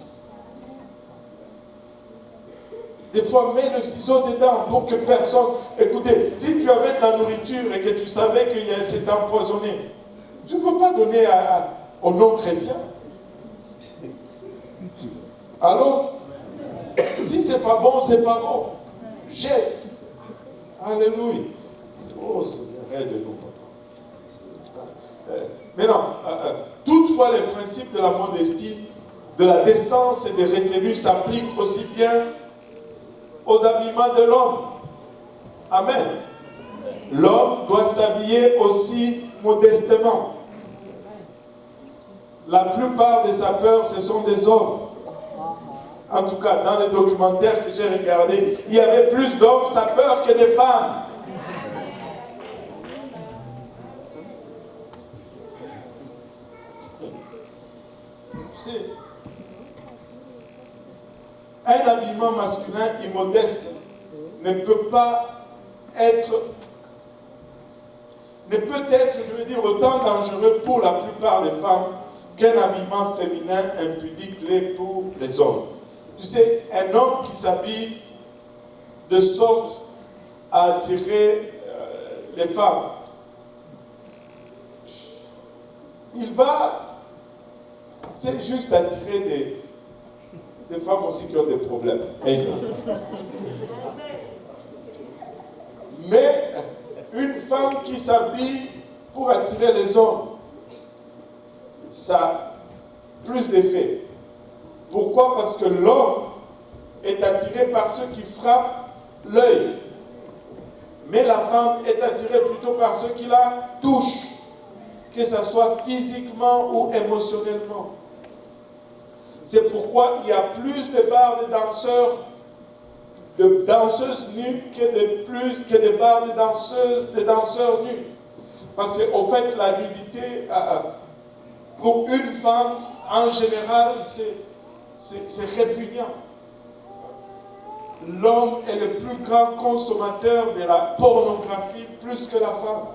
Des fois, mets le ciseau dedans pour que personne... Écoutez, si tu avais de la nourriture et que tu savais que c'est empoisonné, tu ne peux pas donner aux non-chrétiens. Alors, si c'est pas bon, c'est pas bon. Jette. Alléluia. Oh, Seigneur, aide-nous. Maintenant, toutefois, les principes de la modestie, de la décence et des retenues s'appliquent aussi bien aux habillements de l'homme. Amen. L'homme doit s'habiller aussi modestement. La plupart des sapeurs, ce sont des hommes. En tout cas, dans les documentaires que j'ai regardés, il y avait plus d'hommes sapeurs que de femmes. Tu sais, un habillement masculin immodeste ne peut être, je veux dire, autant dangereux pour la plupart des femmes qu'un habillement féminin impudique l'est pour les hommes. Tu sais, un homme qui s'habille de sorte à attirer les femmes, c'est juste attirer des femmes aussi qui ont des problèmes. Mais une femme qui s'habille pour attirer les hommes, ça a plus d'effet. Pourquoi? Parce que l'homme est attiré par ceux qui frappent l'œil. Mais la femme est attirée plutôt par ceux qui la touchent, que ce soit physiquement ou émotionnellement. C'est pourquoi il y a plus de bars de danseuses nues que de bars de danseurs nus. Parce qu'au fait, la nudité, pour une femme, en général, c'est répugnant. L'homme est le plus grand consommateur de la pornographie, plus que la femme.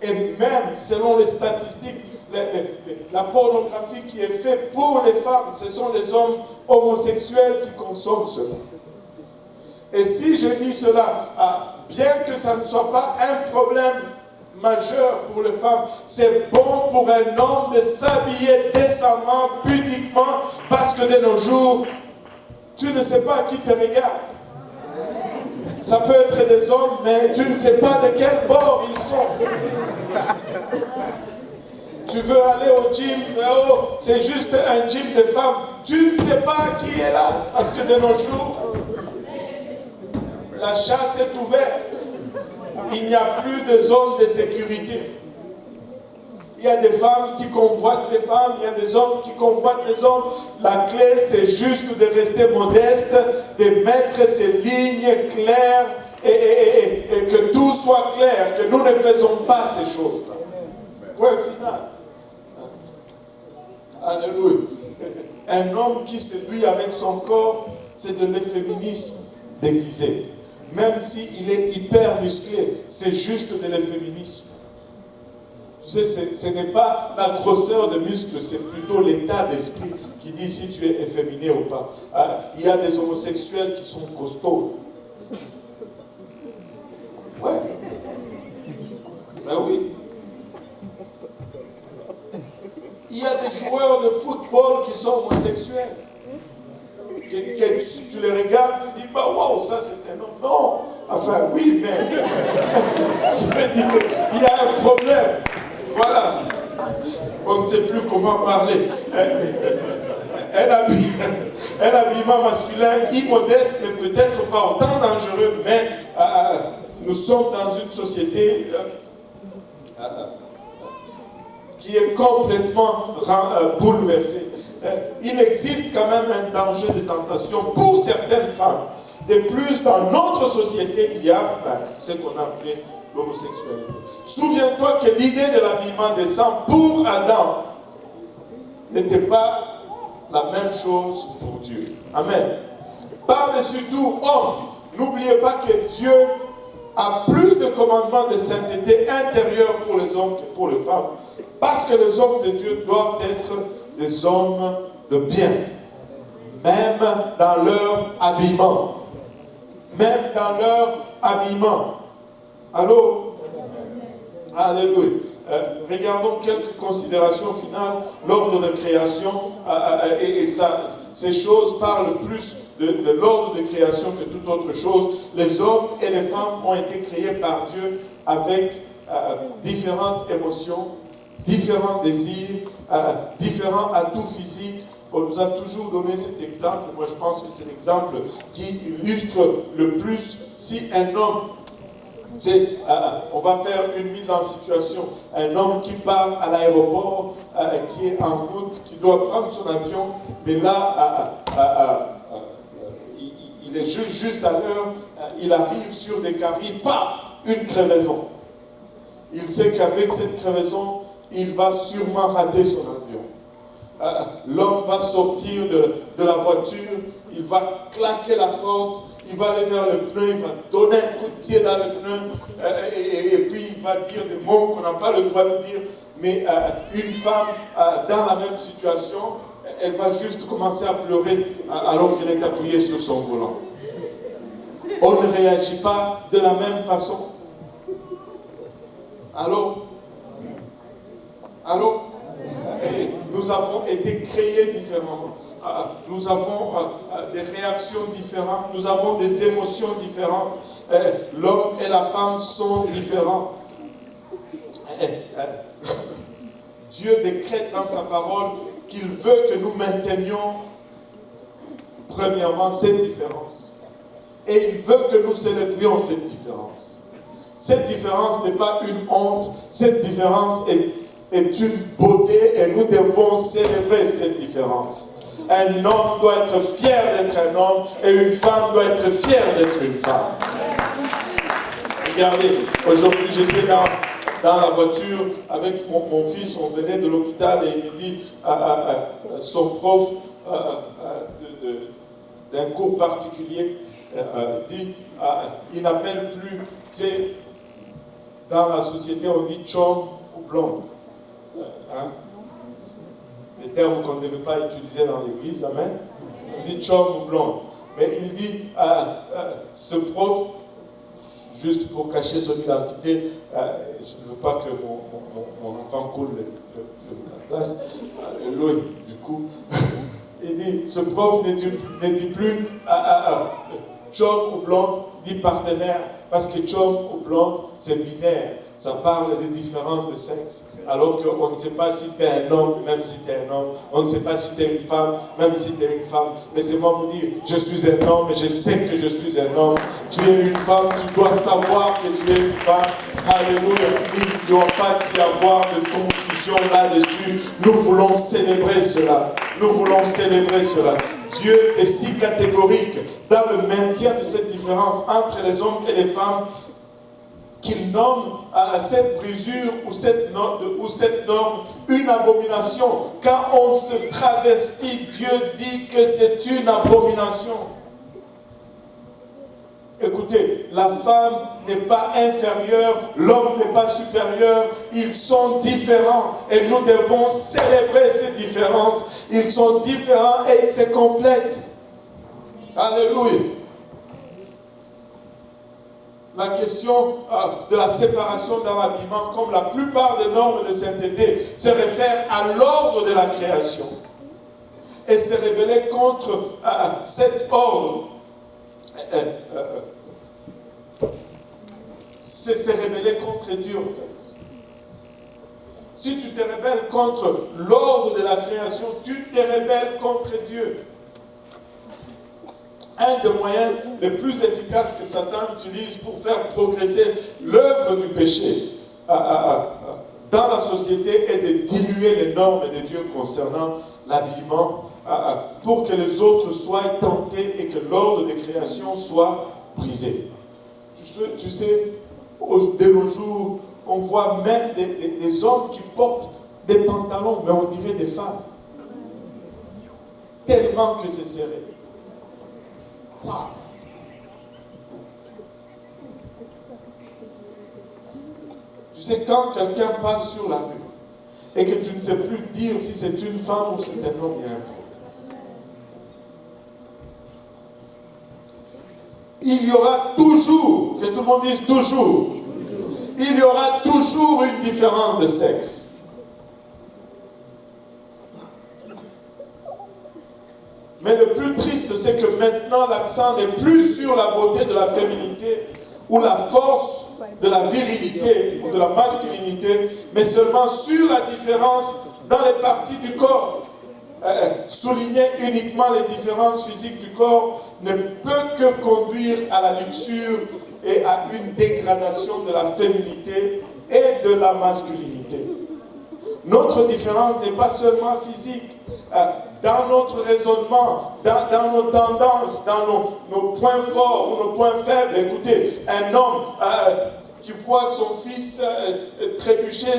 Et même, selon les statistiques, la pornographie qui est faite pour les femmes, ce sont les hommes homosexuels qui consomment cela. Et si je dis cela, bien que ça ne soit pas un problème majeur pour les femmes, c'est bon pour un homme de s'habiller décemment, pudiquement, parce que de nos jours, tu ne sais pas qui te regarde. Ça peut être des hommes, mais tu ne sais pas de quel bord ils sont. Tu veux aller au gym, c'est juste un gym de femmes. Tu ne sais pas qui est là, parce que de nos jours, la chasse est ouverte. Il n'y a plus de zone de sécurité. Il y a des femmes qui convoitent les femmes, il y a des hommes qui convoitent les hommes. La clé, c'est juste de rester modeste, de mettre ces lignes claires et que tout soit clair, que nous ne faisons pas ces choses-là. Point final. Alléluia. Un homme qui séduit avec son corps, c'est de l'efféminisme déguisé. Même s'il est hyper musclé, c'est juste de l'efféminisme. Tu sais, ce n'est pas la grosseur de muscles, c'est plutôt l'état d'esprit qui dit si tu es efféminé ou pas. Il y a des homosexuels qui sont costauds. Ouais. Ben oui. Il y a des joueurs de football qui sont homosexuels. Tu les regardes, tu dis, bah wow, ça c'est un homme. Non, enfin oui, mais je me dis qu'il y a un problème. Voilà. On ne sait plus comment parler. Un habillement masculin immodeste, mais peut-être pas autant dangereux, mais nous sommes dans une société qui est complètement bouleversée. Il existe quand même un danger de tentation pour certaines femmes. De plus, dans notre société, il y a ce qu'on a appelé l'homosexualité. Souviens-toi que l'idée de l'habillement des sangs pour Adam n'était pas la même chose pour Dieu. Amen. Par-dessus tout, homme, n'oubliez pas que Dieu a plus de commandements de sainteté intérieure pour les hommes que pour les femmes. Parce que les hommes de Dieu doivent être des hommes de bien. Même dans leur habillement. Même dans leur habillement. Allô? Alléluia. Regardons quelques considérations finales. L'ordre de création et ces choses parlent plus de l'ordre de création que toute autre chose. Les hommes et les femmes ont été créés par Dieu avec différentes émotions, différents désirs, différents atouts physiques. On nous a toujours donné cet exemple. Moi, je pense que c'est l'exemple qui illustre le plus. Si un homme, on va faire une mise en situation, un homme qui part à l'aéroport, qui est en route, qui doit prendre son avion, mais là, il est juste à l'heure, il arrive sur des carrés, paf, une crevaison. Il sait qu'avec cette crevaison, il va sûrement rater son avion. L'homme va sortir de la voiture, il va claquer la porte, il va aller vers le pneu, il va donner un coup de pied dans le pneu, et puis il va dire des mots qu'on n'a pas le droit de dire. Mais une femme dans la même situation, elle va juste commencer à pleurer alors qu'elle est appuyée sur son volant. On ne réagit pas de la même façon. Allô? Allô? Nous avons été créés différemment. Nous avons des réactions différentes. Nous avons des émotions différentes. L'homme et la femme sont différents. Dieu décrète dans sa parole qu'il veut que nous maintenions premièrement cette différence. Et il veut que nous célébrions cette différence. Cette différence n'est pas une honte. Cette différence est une beauté et nous devons célébrer cette différence. Un homme doit être fier d'être un homme et une femme doit être fière d'être une femme. Regardez, aujourd'hui j'étais dans la voiture avec mon fils, on venait de l'hôpital et il me dit son prof d'un cours particulier dit il n'appelle plus, tu sais, dans la société on dit chum ou blonde. Les termes qu'on ne devait pas utiliser dans l'église, amen. On dit chum ou blonde. Mais il dit, ce prof, juste pour cacher son identité, je ne veux pas que mon enfant coule la classe, l'eau du coup. Il dit, ce prof ne dit plus chum ou blonde, dit partenaire, parce que chum ou blonde, c'est binaire. Ça parle des différences de sexe. Alors qu'on ne sait pas si tu es un homme, même si tu es un homme. On ne sait pas si tu es une femme, même si tu es une femme. Laissez-moi vous dire, je suis un homme et je sais que je suis un homme. tu es une femme, tu dois savoir que tu es une femme. Alléluia. Il ne doit pas y avoir de confusion là-dessus. Nous voulons célébrer cela. Nous voulons célébrer cela. Dieu est si catégorique dans le maintien de cette différence entre les hommes et les femmes qu'il nomme à cette brisure ou cette norme une abomination. Quand on se travestit, Dieu dit que c'est une abomination. Écoutez, la femme n'est pas inférieure, l'homme n'est pas supérieur, ils sont différents et nous devons célébrer ces différences. Ils sont différents et c'est complète. Alléluia. La question de la séparation dans l'habillement, comme la plupart des normes de sainteté, se réfère à l'ordre de la création et se révélait contre cet ordre. C'est se rébeller contre Dieu en fait. Si tu te rebelles contre l'ordre de la création, tu te rebelles contre Dieu. Un des moyens les plus efficaces que Satan utilise pour faire progresser l'œuvre du péché dans la société est de diluer les normes de Dieu concernant l'habillement pour que les autres soient tentés et que l'ordre de création soit brisé. Tu sais, de nos jours, on voit même des hommes qui portent des pantalons, mais on dirait des femmes. Tellement que c'est serré. Wow. Tu sais, quand quelqu'un passe sur la rue et que tu ne sais plus dire si c'est une femme ou c'est un homme, il y a un problème. Il y aura toujours, que tout le monde dise toujours, il y aura toujours une différence de sexe. Mais le plus triste, c'est que maintenant, l'accent n'est plus sur la beauté de la féminité ou la force de la virilité ou de la masculinité, mais seulement sur la différence dans les parties du corps. Souligner uniquement les différences physiques du corps ne peut que conduire à la luxure et à une dégradation de la féminité et de la masculinité. Notre différence n'est pas seulement physique. Dans notre raisonnement, dans nos tendances, dans nos points forts ou nos points faibles. Écoutez, un homme qui voit son fils trébucher,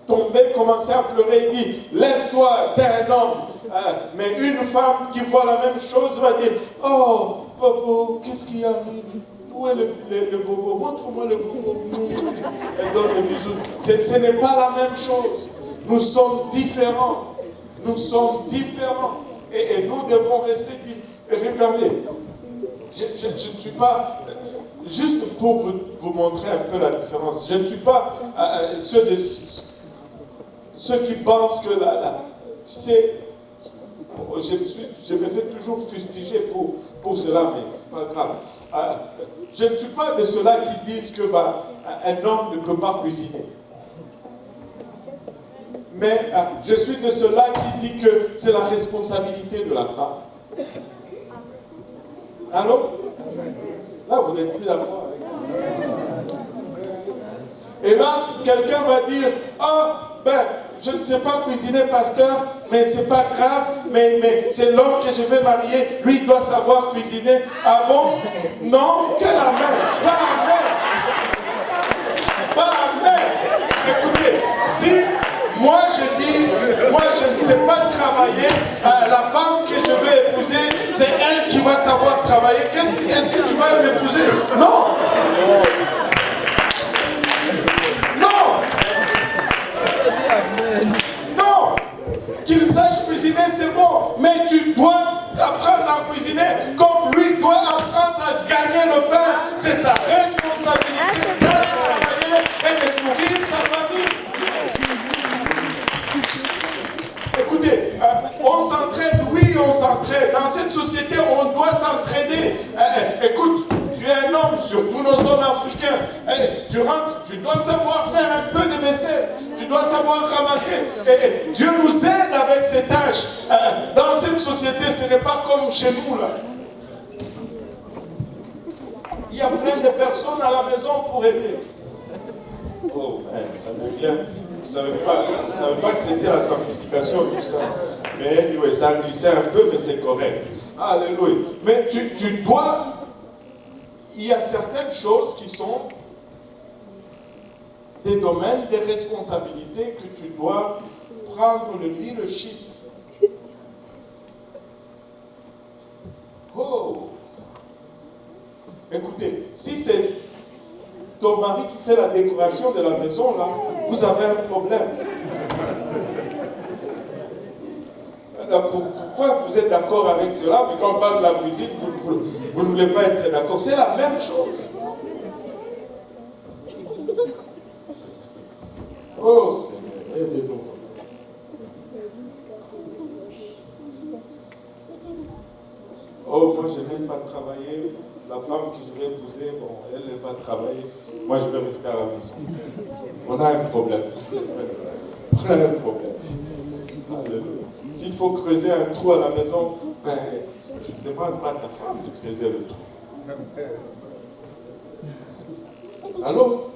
tomber, commencer à pleurer, il dit « Lève-toi, t'es un homme ». Mais une femme qui voit la même chose va dire « Oh, Popo, qu'est-ce qu'il y a ? Où est le bobo? Montre-moi le bobo. » Elle donne le bisou. Ce n'est pas la même chose. Nous sommes différents. Nous sommes différents. Et nous devons rester différents. Regardez, je ne suis pas... Juste pour vous montrer un peu la différence, je ne suis pas ceux qui pensent que tu sais, je me fais toujours fustiger pour cela, mais c'est pas grave. Je ne suis pas de ceux-là qui disent que un homme ne peut pas cuisiner. Mais je suis de ceux-là qui disent que c'est la responsabilité de la femme. Allô? Là, vous n'êtes plus d'accord avec moi. Et là, quelqu'un va dire, je ne sais pas cuisiner, pasteur, mais c'est pas grave, mais c'est l'homme que je vais marier, lui il doit savoir cuisiner. Ah bon? Non? Quel amen? Pas amen! Pas amen! Écoutez, si moi je ne sais pas travailler, la femme que je vais épouser, c'est elle qui va savoir travailler. Est-ce que tu vas m'épouser? Non! Non! Qu'il sache cuisiner, c'est bon, mais tu dois apprendre à cuisiner comme lui doit apprendre à gagner le pain. C'est sa responsabilité d'aller travailler et de nourrir sa famille. Écoutez, on s'entraide, oui, on s'entraide. Dans cette société, on doit s'entraider. Écoute, tu es un homme, surtout nos hommes africains. Tu rentres, tu dois savoir faire un peu de vaisselle. Tu dois savoir ramasser. Et Dieu nous aide avec ces tâches. Dans cette société, ce n'est pas comme chez nous, là. y a plein de personnes à la maison pour aider. Oh, ça devient... Vous ne savez pas que c'était la sanctification, tout ça. Mais anyway, ça a glissé un peu, mais c'est correct. Alléluia. Mais tu dois... Il y a certaines choses qui sont des domaines, des responsabilités que tu dois prendre le leadership. Oh! Écoutez, si c'est ton mari qui fait la décoration de la maison, là, vous avez un problème. Alors, pourquoi vous êtes d'accord avec cela, mais quand on parle de la cuisine, vous ne voulez pas être d'accord? C'est la même chose. Oh Seigneur, aidez-nous. Oh, moi je n'aime pas travailler. La femme que je vais épouser, bon, elle va travailler. Moi je vais rester à la maison. On a un problème. On a un problème. Alléluia. S'il faut creuser un trou à la maison, ben, tu ne demandes pas à ta femme de creuser le trou. Allô?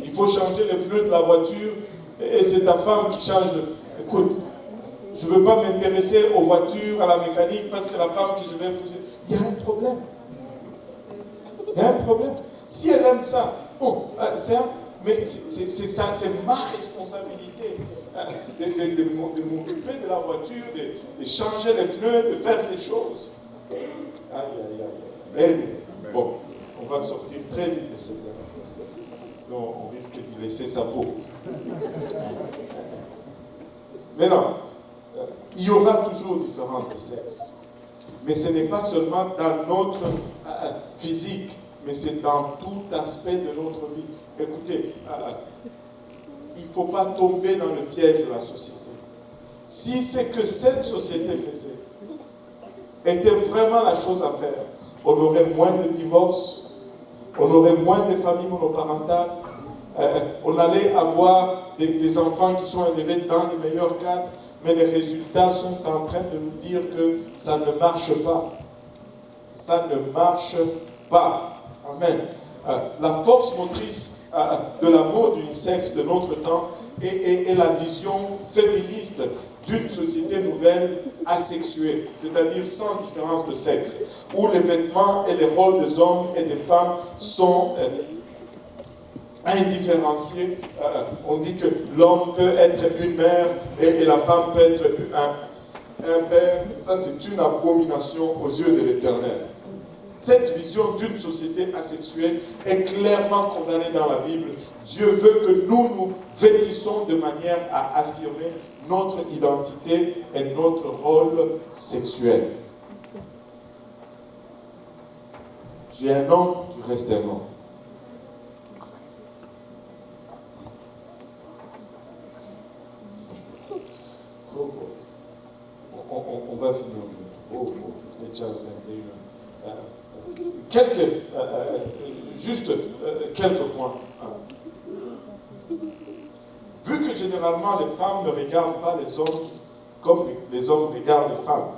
Il faut changer les pneus de la voiture et c'est ta femme qui change. Écoute, je ne veux pas m'intéresser aux voitures, à la mécanique, parce que la femme que je vais épouser, il y a un problème. Il y a un problème. Si elle aime ça, bon, mais c'est ça, c'est ma responsabilité de m'occuper de la voiture, de changer les pneus, de faire ces choses. Aïe, aïe, aïe. Mais bon, on va sortir très vite de cette affaire. Sinon, on risque de laisser sa peau. Mais non, il y aura toujours différence de sexe. Mais ce n'est pas seulement dans notre physique, mais c'est dans tout aspect de notre vie. Écoutez, il ne faut pas tomber dans le piège de la société. Si c'est que cette société faisait, était vraiment la chose à faire, on aurait moins de divorces, on aurait moins de familles monoparentales, on allait avoir des enfants qui sont élevés dans les meilleurs cadres, mais les résultats sont en train de nous dire que ça ne marche pas. Ça ne marche pas. Amen. La force motrice de l'amour d'unisexe de notre temps est la vision féministe d'une société nouvelle asexuée, c'est-à-dire sans différence de sexe, où les vêtements et les rôles des hommes et des femmes sont indifférenciés. On dit que l'homme peut être une mère et la femme peut être un père. Ça, c'est une abomination aux yeux de l'Éternel. Cette vision d'une société asexuée est clairement condamnée dans la Bible. Dieu veut que nous nous vêtissons de manière à affirmer notre identité et notre rôle sexuel. Tu es un homme, tu restes un homme. On va finir. Déjà 21. Quelques points. Vu que généralement les femmes ne regardent pas les hommes comme les hommes regardent les femmes,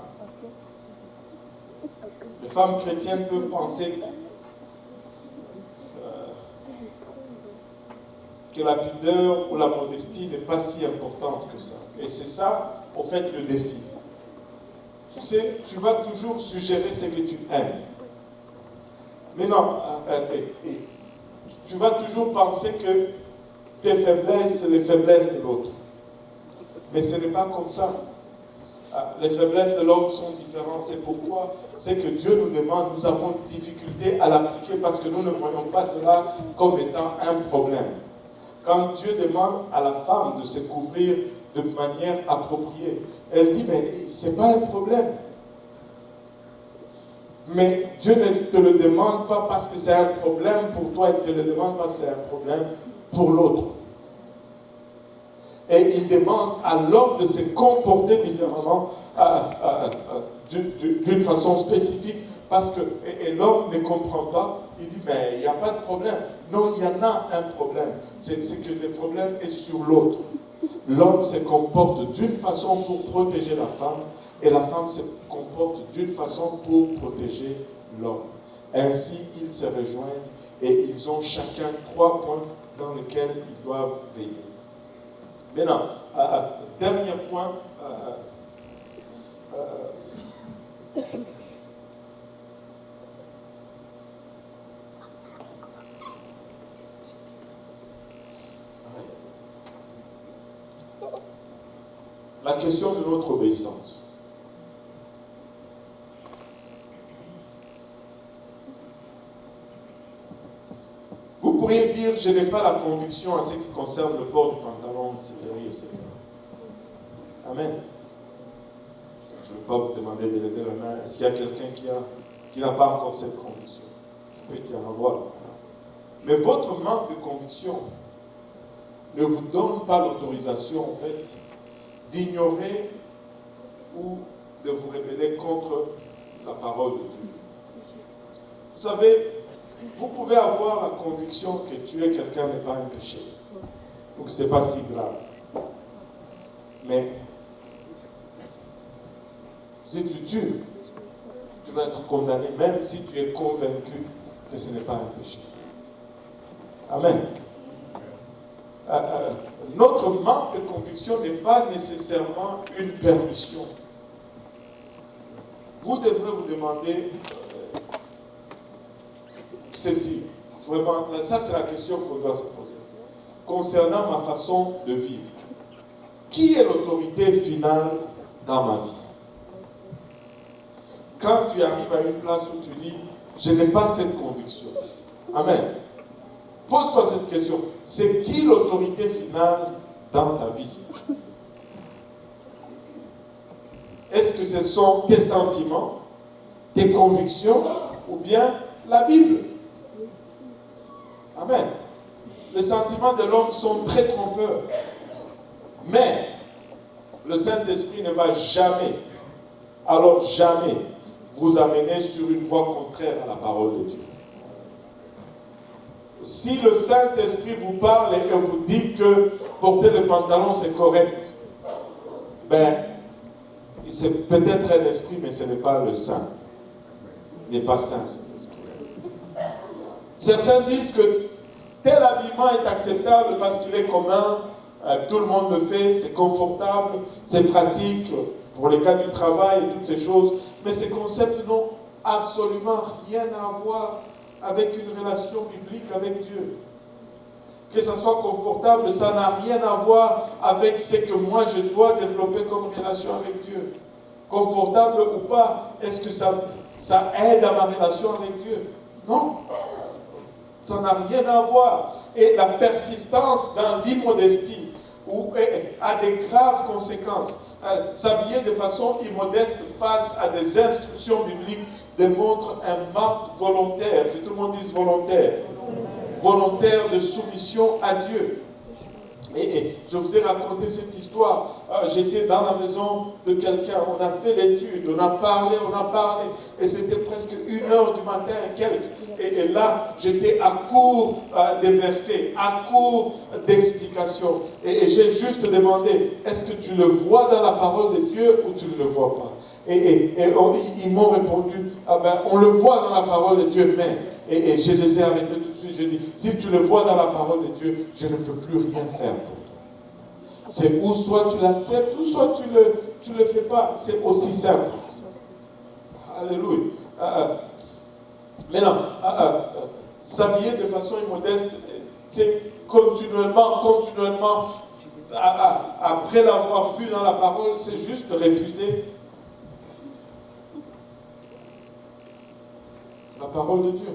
les femmes chrétiennes peuvent penser que la pudeur ou la modestie n'est pas si importante que ça. Et c'est ça, au fait, le défi. Tu sais, tu vas toujours suggérer ce que tu aimes. Mais non, tu vas toujours penser que tes faiblesses, c'est les faiblesses de l'autre. Mais ce n'est pas comme ça. Les faiblesses de l'homme sont différentes. C'est pourquoi c'est que Dieu nous demande, nous avons une difficulté à l'appliquer parce que nous ne voyons pas cela comme étant un problème. Quand Dieu demande à la femme de se couvrir de manière appropriée, elle dit, mais ce n'est pas un problème. Mais Dieu ne te le demande pas parce que c'est un problème pour toi, il te le demande parce que c'est un problème pour l'autre. Et il demande à l'homme de se comporter différemment, d'une façon spécifique, parce que et l'homme ne comprend pas. Il dit, mais il n'y a pas de problème. Non, il y en a un problème. C'est que le problème est sur l'autre. L'homme se comporte d'une façon pour protéger la femme, et la femme se comporte d'une façon pour protéger l'homme. Ainsi, ils se rejoignent et ils ont chacun 3 points dans lesquels ils doivent veiller. Maintenant, dernier point. La question de notre obéissance. Vous pourriez dire, je n'ai pas la conviction en ce qui concerne le port du pantalon, etc. Amen. Je ne vais pas vous demander de lever la main. Est-ce qu'il y a quelqu'un qui n'a pas encore cette conviction? Il peut y en avoir. Mais votre manque de conviction ne vous donne pas l'autorisation, en fait, d'ignorer ou de vous rebeller contre la parole de Dieu. Vous savez, vous pouvez avoir la conviction que tuer quelqu'un n'est pas un péché, ou que ce n'est pas si grave. Mais si tu tues, tu vas être condamné, même si tu es convaincu que ce n'est pas un péché. Amen. Notre manque de conviction n'est pas nécessairement une permission. Vous devrez vous demander ceci. Vraiment, ça c'est la question qu'on doit se poser. Concernant ma façon de vivre, qui est l'autorité finale dans ma vie? Quand tu arrives à une place où tu dis, je n'ai pas cette conviction. Amen. Pose-toi cette question. C'est qui l'autorité finale dans ta vie? Est-ce que ce sont tes sentiments, tes convictions, ou bien la Bible? Amen. Les sentiments de l'homme sont très trompeurs. Mais le Saint-Esprit ne va jamais, alors jamais, vous amener sur une voie contraire à la parole de Dieu. Si le Saint-Esprit vous parle et que vous dit que porter le pantalon c'est correct, ben, c'est peut-être un esprit, mais ce n'est pas le Saint. Il n'est pas saint, cet esprit. Certains disent que tel habillement est acceptable parce qu'il est commun, tout le monde le fait, c'est confortable, c'est pratique pour les cas du travail et toutes ces choses. Mais ces concepts n'ont absolument rien à voir avec une relation biblique avec Dieu. Que ça soit confortable, ça n'a rien à voir avec ce que moi je dois développer comme relation avec Dieu. Confortable ou pas, est-ce que ça aide à ma relation avec Dieu? Non. Ça n'a rien à voir. Et la persistance dans l'immodestie a des graves conséquences. S'habiller de façon immodeste face à des instructions bibliques démontre un manque volontaire, que tout le monde dise volontaire, volontaire de soumission à Dieu. Et je vous ai raconté cette histoire. J'étais dans la maison de quelqu'un, on a fait l'étude, on a parlé, et c'était presque 1h du matin et quelques. Et là, j'étais à court des versets, à court d'explications. Et j'ai juste demandé, est-ce que tu le vois dans la parole de Dieu ou tu ne le vois pas? Et ils m'ont répondu, on le voit dans la parole de Dieu, mais... Et je les ai arrêtés tout de suite. J'ai dit, si tu le vois dans la parole de Dieu, je ne peux plus rien faire pour toi. C'est ou soit tu l'acceptes, ou soit tu le fais pas. C'est aussi simple que ça. Alléluia. Maintenant, s'habiller de façon immodeste, c'est continuellement, après l'avoir vu dans la parole, c'est juste refuser la parole de Dieu.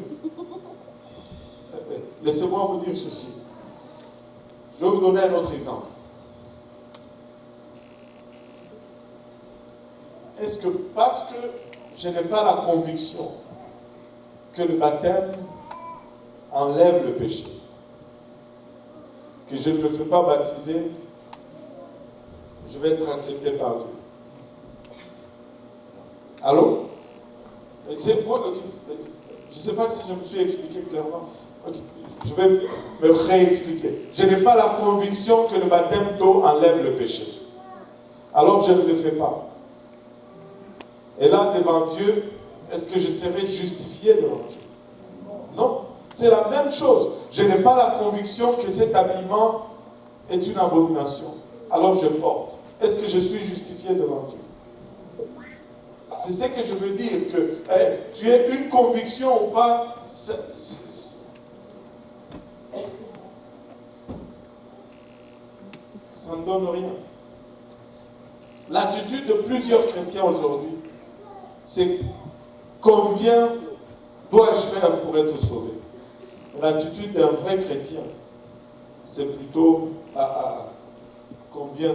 Laissez-moi vous dire ceci. Je vais vous donner un autre exemple. Est-ce que parce que je n'ai pas la conviction que le baptême enlève le péché, que je ne me fais pas baptiser, je vais être accepté par Dieu? Allô? Je ne sais pas si je me suis expliqué clairement. Okay. Je vais me réexpliquer. Je n'ai pas la conviction que le baptême d'eau enlève le péché. Alors je ne le fais pas. Et là, devant Dieu, est-ce que je serai justifié devant Dieu? C'est la même chose. Je n'ai pas la conviction que cet habillement est une abomination. Alors je porte. Est-ce que je suis justifié devant Dieu? C'est ce que je veux dire, que tu aies une conviction ou pas, ça ne donne rien. L'attitude de plusieurs chrétiens aujourd'hui, c'est combien dois-je faire pour être sauvé? L'attitude d'un vrai chrétien, c'est plutôt combien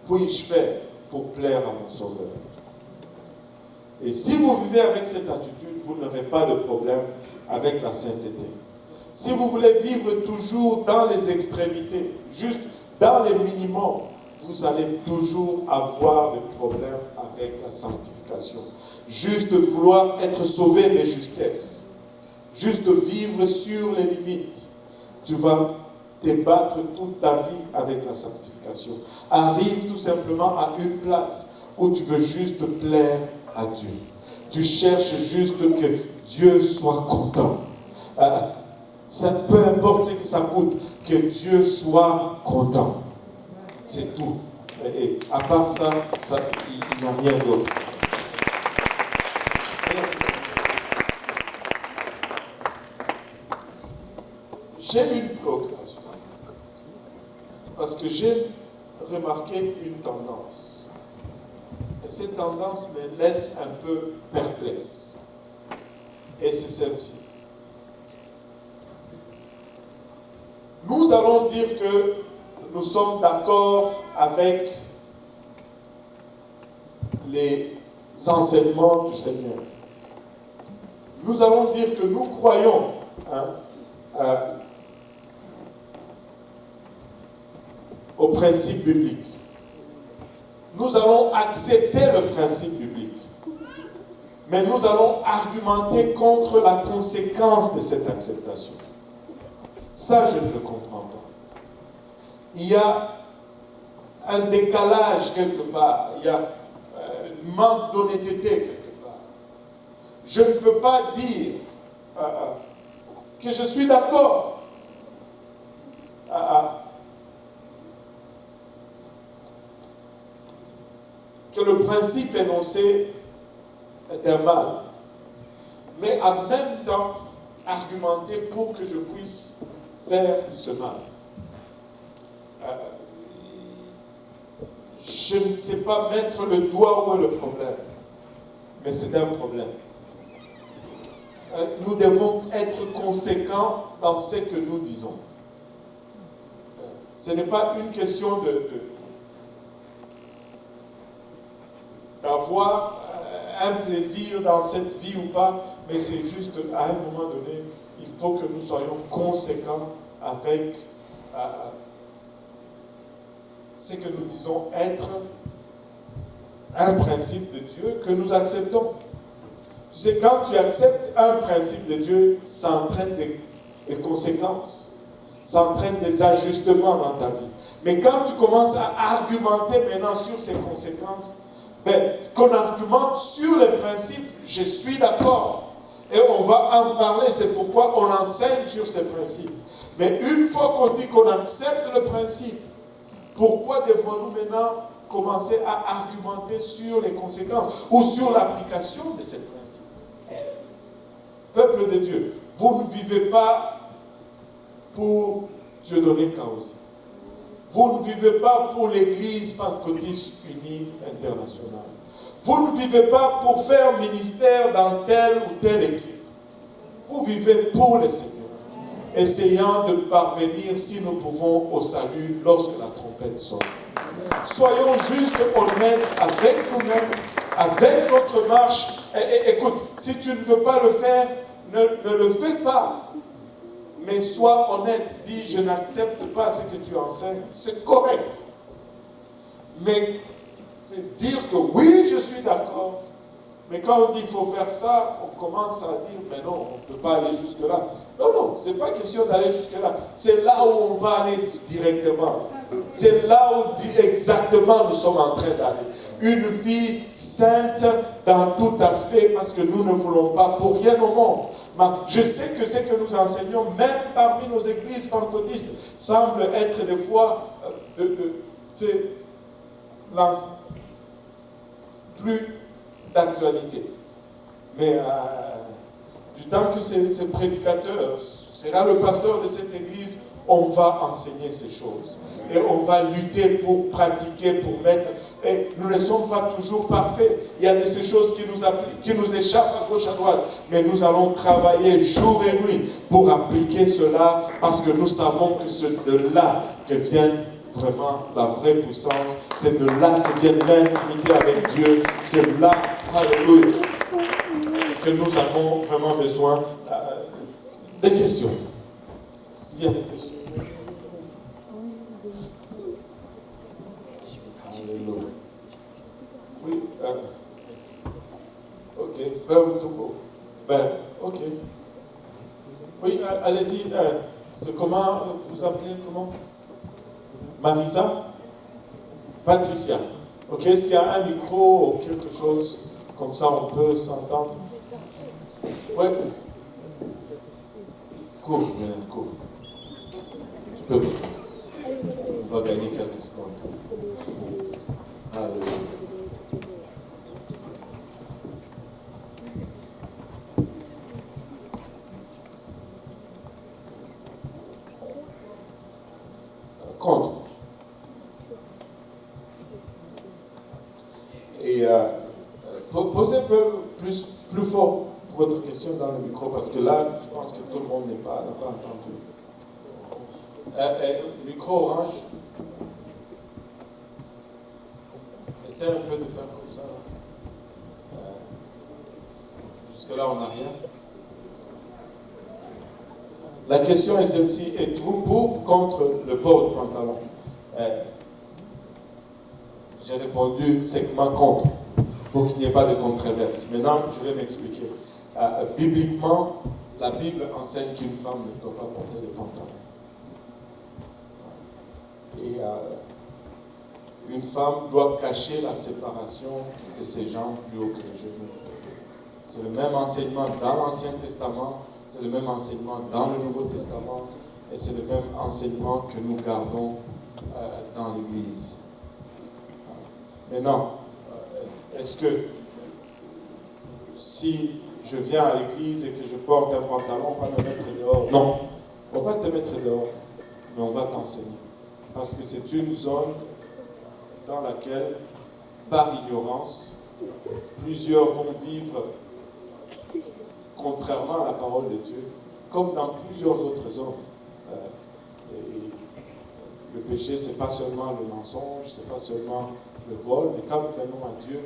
puis-je faire pour plaire à mon Sauveur? Et si vous vivez avec cette attitude, vous n'aurez pas de problème avec la sainteté. Si vous voulez vivre toujours dans les extrémités, juste dans les minimums, vous allez toujours avoir des problèmes avec la sanctification. Juste vouloir être sauvé des justesses, juste vivre sur les limites, tu vas te battre toute ta vie avec la sanctification. Arrive tout simplement à une place où tu veux juste plaire à Dieu. Tu cherches juste que Dieu soit content. Ça, peu importe ce que ça coûte, que Dieu soit content. C'est tout. Et à part ça, il n'y a rien d'autre. J'ai une préoccupation. Parce que j'ai remarqué une tendance. Et cette tendance me laisse un peu perplexe. Et c'est celle-ci. Nous allons dire que nous sommes d'accord avec les enseignements du Seigneur. Nous allons dire que nous croyons au principe biblique. Nous allons accepter le principe biblique. Mais nous allons argumenter contre la conséquence de cette acceptation. Ça, je ne le comprends pas. Il y a un décalage quelque part. Il y a un manque d'honnêteté quelque part. Je ne peux pas dire que je suis d'accord que le principe énoncé est un mal, mais en même temps argumenter pour que je puisse faire ce mal. Je ne sais pas mettre le doigt où est le problème, mais c'est un problème. Nous devons être conséquents dans ce que nous disons. Ce n'est pas une question d'avoir un plaisir dans cette vie ou pas, mais c'est juste à un moment donné, il faut que nous soyons conséquents avec ce que nous disons être un principe de Dieu que nous acceptons. Tu sais, quand tu acceptes un principe de Dieu, ça entraîne des conséquences, ça entraîne des ajustements dans ta vie. Mais quand tu commences à argumenter maintenant sur ces conséquences, qu'on argumente sur les principes, je suis d'accord. Et on va en parler, c'est pourquoi on enseigne sur ces principes. Mais une fois qu'on dit qu'on accepte le principe, pourquoi devons-nous maintenant commencer à argumenter sur les conséquences ou sur l'application de ces principes? Peuple de Dieu, vous ne vivez pas pour Dieudonné Kaosi. Vous ne vivez pas pour l'Église pentecôtiste unie internationale. Vous ne vivez pas pour faire ministère dans telle ou telle équipe. Vous vivez pour le Seigneur, essayant de parvenir, si nous pouvons, au salut lorsque la trompette sonne. Soyons juste honnêtes avec nous-mêmes, avec notre marche. Écoute, si tu ne veux pas le faire, ne le fais pas. Mais sois honnête, dis je n'accepte pas ce que tu enseignes, c'est correct. Mais dire que oui, je suis d'accord, mais quand on dit il faut faire ça, on commence à dire mais non, on ne peut pas aller jusque-là. Non, ce n'est pas question d'aller jusque-là. C'est là où on va aller directement. C'est là où exactement nous sommes en train d'aller. Une vie sainte dans tout aspect, parce que nous ne voulons pas pour rien au monde Je sais que ce que nous enseignons, même parmi nos églises pentecôtistes, semble être des fois plus d'actualité. Mais du temps que ce prédicateur sera le pasteur de cette église, on va enseigner ces choses. Et on va lutter pour pratiquer, pour mettre... Et nous ne sommes pas toujours parfaits. Il y a de ces choses qui nous échappent à gauche, à droite. Mais nous allons travailler jour et nuit pour appliquer cela, parce que nous savons que c'est de là que vient vraiment la vraie puissance. C'est de là que vient l'intimité avec Dieu. C'est là, alléluia, que nous avons vraiment besoin des questions. S'il y a des questions. Alléluia. Oui, ok, ferme tout beau. Ben, ok. Oui, allez-y. C'est comment, vous appelez comment? Marisa? Patricia. Ok, est-ce qu'il y a un micro ou quelque chose comme ça, on peut s'entendre? Oui. Cours, cours. Tu peux. On va gagner quelques secondes. Alléluia. Contre. Et posez un peu plus fort votre question dans le micro, parce que là, je pense que tout le monde n'a pas entendu. Micro orange. Essaye un peu de faire comme ça. Jusque-là, on n'a rien. La question est celle-ci. Êtes-vous pour ou contre le port du pantalon? J'ai répondu sectement contre, pour qu'il n'y ait pas de controverse. Maintenant, je vais m'expliquer. Bibliquement, la Bible enseigne qu'une femme ne doit pas porter de pantalon. Et une femme doit cacher la séparation de ses jambes plus haut que les genoux. C'est le même enseignement dans l'Ancien Testament, c'est le même enseignement dans le Nouveau Testament, et c'est le même enseignement que nous gardons dans l'Église. Maintenant, est-ce que si je viens à l'église et que je porte un pantalon, on va me mettre dehors? Non, on ne va pas te mettre dehors, mais on va t'enseigner. Parce que c'est une zone dans laquelle, par ignorance, plusieurs vont vivre contrairement à la parole de Dieu, comme dans plusieurs autres zones. Le péché, ce n'est pas seulement le mensonge, ce n'est pas seulement le vol, mais quand nous venons à Dieu,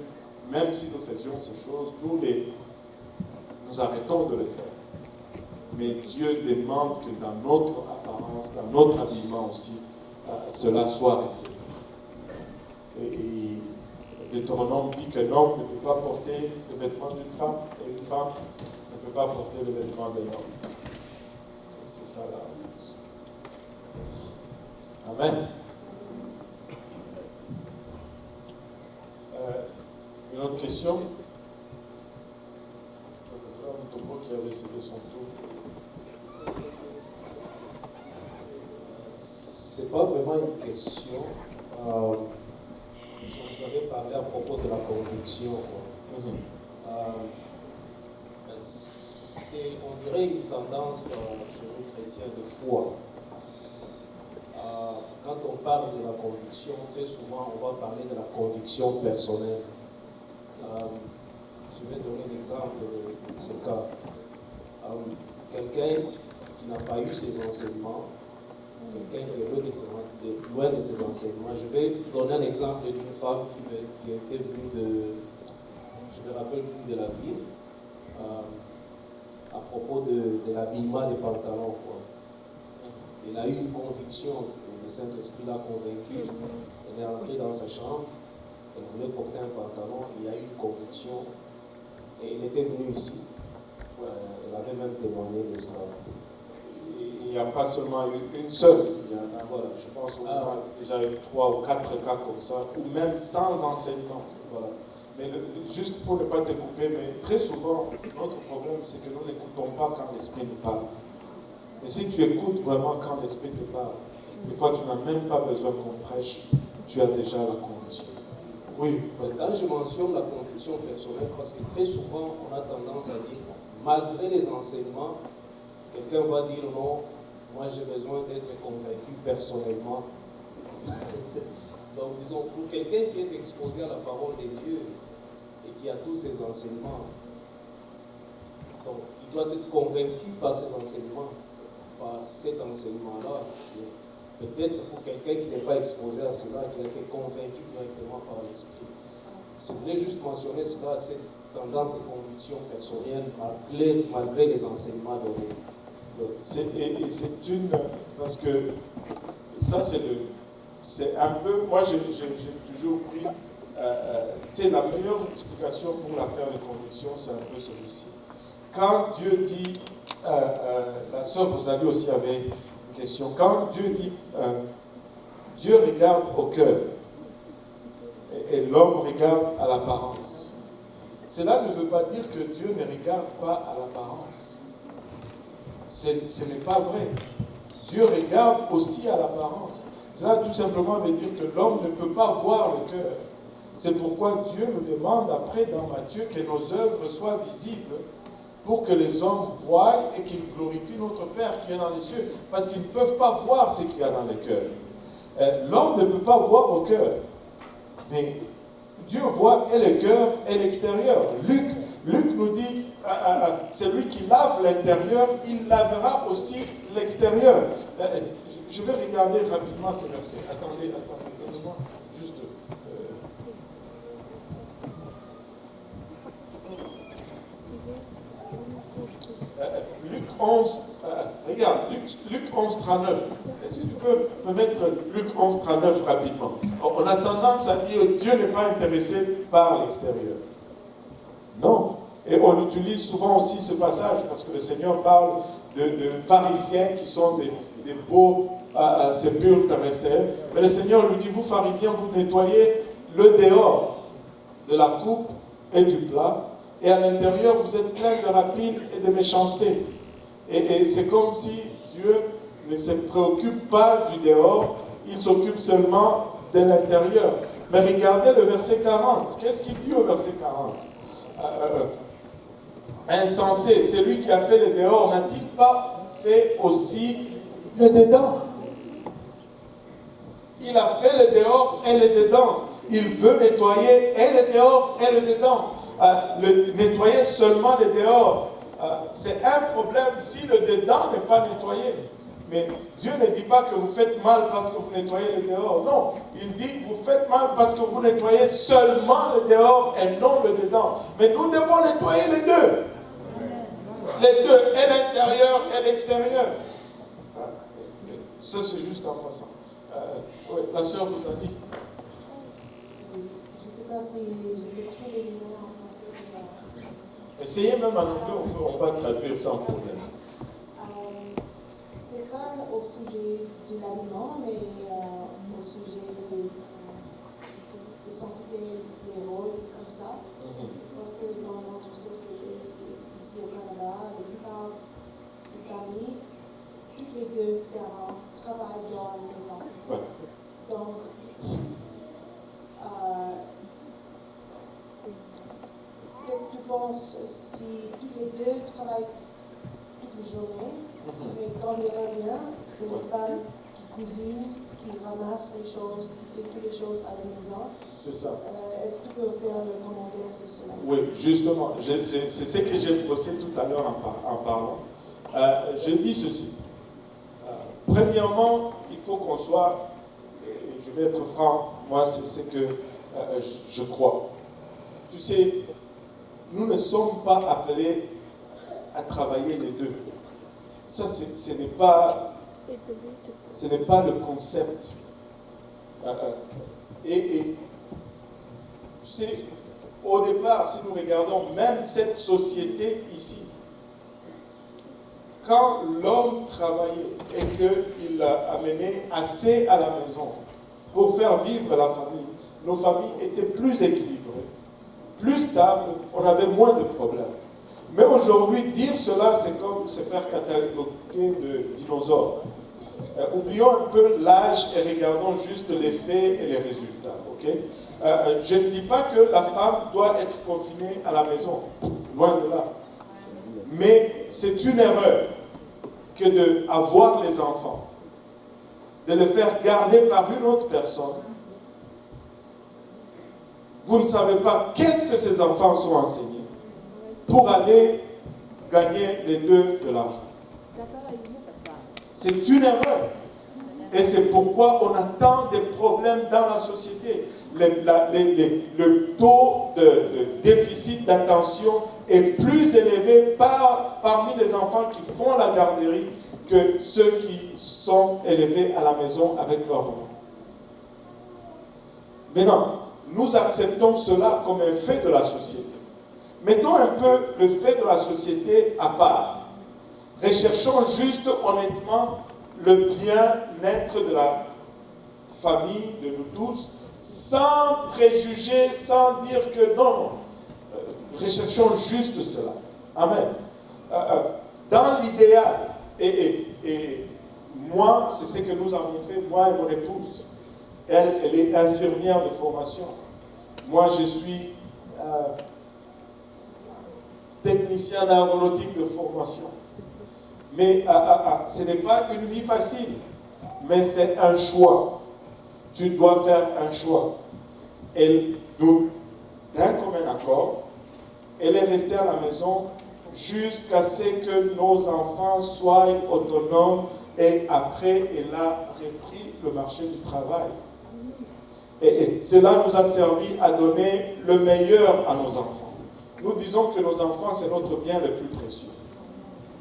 même si nous faisions ces choses, nous arrêtons de le faire. Mais Dieu demande que dans notre apparence, dans notre habillement aussi, cela soit reflété. Et Deutéronome dit qu'un homme ne peut pas porter le vêtement d'une femme, et une femme ne peut pas porter le vêtement d'un homme. C'est ça la réponse. Amen. Une autre question? Le frère Mutombo qui avait cédé son tour. C'est pas vraiment une question. Vous avez parlé à propos de la conviction. C'est, on dirait, une tendance chez nous chrétiens de foi. Quand on parle de la conviction, très souvent on va parler de la conviction personnelle. Je vais donner l'exemple de ce cas. Quelqu'un qui n'a pas eu ses enseignements, quelqu'un qui est loin de ses enseignements. Je vais donner un exemple d'une femme qui était venue de, je me rappelle plus de la ville, à propos de l'habillement des pantalons. Elle a eu une conviction, le Saint-Esprit l'a convaincue. Elle est entrée dans sa chambre, elle voulait porter un pantalon, il y a eu une conviction, et elle était venue ici. Elle avait même témoigné de cela. Il n'y a pas seulement une seule, voilà, je pense qu'on a déjà eu 3 ou 4 cas comme ça, ou même sans enseignement. Voilà. Mais juste pour ne pas te couper, mais très souvent, notre problème, c'est que nous n'écoutons pas quand l'Esprit nous parle. Mais si tu écoutes vraiment quand l'Esprit te parle, des fois tu n'as même pas besoin qu'on prêche, tu as déjà la conviction. Oui. Quand je mentionne la conviction personnelle, parce que très souvent, on a tendance à dire, malgré les enseignements, quelqu'un va dire non, moi j'ai besoin d'être convaincu personnellement. Donc disons, pour quelqu'un qui est exposé à la parole de Dieu et qui a tous ses enseignements, donc il doit être convaincu par ces enseignements, par cet enseignement-là. Peut-être pour quelqu'un qui n'est pas exposé à cela, qui a été convaincu directement par l'Esprit. Je voulais juste mentionner cela, cette tendance de conviction personnelle malgré les enseignements donnés. Et c'est une... Parce que ça, c'est un peu... Moi, j'ai toujours pris... tu sais, la meilleure explication pour l'affaire de conviction, c'est un peu celui-ci. Quand Dieu dit... la sœur Rosalie aussi avait une question. Quand Dieu dit... Dieu regarde au cœur et l'homme regarde à l'apparence. Cela ne veut pas dire que Dieu ne regarde pas à l'apparence. Ce n'est pas vrai. Dieu regarde aussi à l'apparence. Cela tout simplement veut dire que l'homme ne peut pas voir le cœur. C'est pourquoi Dieu nous demande après dans Matthieu que nos œuvres soient visibles pour que les hommes voient et qu'ils glorifient notre Père qui est dans les cieux. Parce qu'ils ne peuvent pas voir ce qu'il y a dans le cœur. L'homme ne peut pas voir au cœur. Mais Dieu voit et le cœur et l'extérieur. Luc nous dit, celui qui lave l'intérieur, il lavera aussi l'extérieur. Je vais regarder rapidement ce verset. Attendez, donnez-moi juste... Luc 11, regarde, Luc 11, 39. Est-ce que tu peux me mettre Luc 11, 39 rapidement? On a tendance à dire que Dieu n'est pas intéressé par l'extérieur. Non. Et on utilise souvent aussi ce passage parce que le Seigneur parle de pharisiens qui sont des beaux sépulcres à l'extérieur. Mais le Seigneur lui dit, vous pharisiens, vous nettoyez le dehors de la coupe et du plat. Et à l'intérieur, vous êtes plein de rapines et de méchanceté. Et c'est comme si Dieu ne se préoccupe pas du dehors, il s'occupe seulement de l'intérieur. Mais regardez le verset 40. Qu'est-ce qu'il dit au verset 40? Insensé, celui qui a fait le dehors, n'a-t-il pas fait aussi le dedans? Il a fait le dehors et le dedans. Il veut nettoyer et le dehors et le dedans. Nettoyer seulement le dehors, c'est un problème si le dedans n'est pas nettoyé. Mais Dieu ne dit pas que vous faites mal parce que vous nettoyez le dehors. Non, il dit que vous faites mal parce que vous nettoyez seulement le dehors et non le dedans. Mais nous devons nettoyer les deux. Les deux, et l'intérieur et l'extérieur. Ça, c'est juste en passant. Oui, la sœur vous a dit. Je ne sais pas si je vais trouver les mots en français. Essayez même en anglais, on va traduire sans problème. C'est pas au sujet de l'aliment, mais au sujet de s'entourer des rôles comme ça. Parce que dans notre société, ici au Canada, la plupart des familles, toutes les deux parents travaillent dans la maison. Ouais. Donc, qu'est-ce que tu penses si tous les deux travaillent toute la journée, mais quand il revient, c'est une femme qui cuisine, qui ramasse les choses, qui fait toutes les choses à la maison? C'est ça. Est-ce que tu peux faire le commentaire sur cela? Oui, justement. C'est ce que j'ai bossé tout à l'heure en parlant. Je dis ceci. Premièrement, il faut qu'on soit, et je vais être franc, moi c'est ce que je crois. Tu sais, nous ne sommes pas appelés à travailler les deux. Ça, ce n'est pas le concept. Et tu sais, au départ, si nous regardons même cette société ici, quand l'homme travaillait et qu'il amenait assez à la maison pour faire vivre la famille, nos familles étaient plus équilibrées. plus stable, on avait moins de problèmes. Mais aujourd'hui, dire cela, c'est comme se faire cataloguer de dinosaures. Oublions un peu l'âge et regardons juste les faits et les résultats. Okay? Je ne dis pas que la femme doit être confinée à la maison, loin de là. Mais c'est une erreur que d'avoir les enfants, de les faire garder par une autre personne. Vous ne savez pas qu'est-ce que ces enfants sont enseignés pour aller gagner les deux de l'argent. C'est une erreur. Et c'est pourquoi on a tant de problèmes dans la société. Le taux de déficit d'attention est plus élevé parmi les enfants qui font la garderie que ceux qui sont élevés à la maison avec leur maman. Maintenant, nous acceptons cela comme un fait de la société. Mettons un peu le fait de la société à part. Recherchons juste honnêtement le bien-être de la famille, de nous tous, sans préjuger, sans dire que non. Recherchons juste cela. Amen. Dans l'idéal, et moi, c'est ce que nous avons fait, moi et mon épouse. Elle est infirmière de formation. Moi, je suis technicien d'aéronautique de formation. Mais ce n'est pas une vie facile, mais c'est un choix. Tu dois faire un choix. Et donc, d'un commun accord, elle est restée à la maison jusqu'à ce que nos enfants soient autonomes et après, elle a repris le marché du travail. Et cela nous a servi à donner le meilleur à nos enfants. Nous disons que nos enfants, c'est notre bien le plus précieux.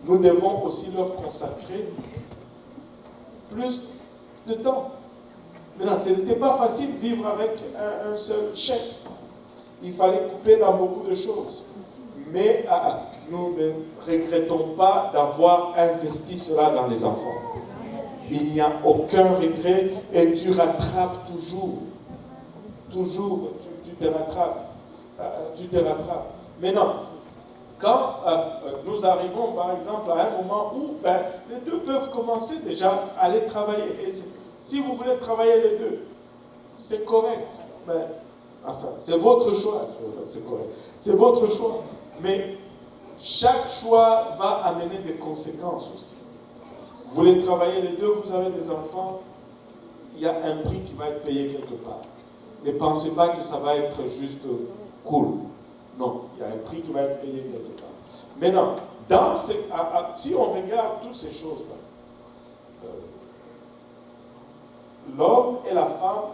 Nous devons aussi leur consacrer plus de temps. Maintenant, ce n'était pas facile de vivre avec un seul chèque. Il fallait couper dans beaucoup de choses. Mais nous ne regrettons pas d'avoir investi cela dans les enfants. Il n'y a aucun regret et tu rattrapes toujours. Toujours, tu te rattrapes. Tu te rattrapes. Maintenant, quand nous arrivons, par exemple, à un moment où les deux peuvent commencer déjà à aller travailler. Et si vous voulez travailler les deux, c'est correct. Enfin, c'est votre choix. C'est correct. C'est votre choix. Mais chaque choix va amener des conséquences aussi. Vous voulez travailler les deux, vous avez des enfants, il y a un prix qui va être payé quelque part. Ne pensez pas que ça va être juste cool. Non, il y a un prix qui va être payé quelque part. Maintenant, si on regarde toutes ces choses-là, l'homme et la femme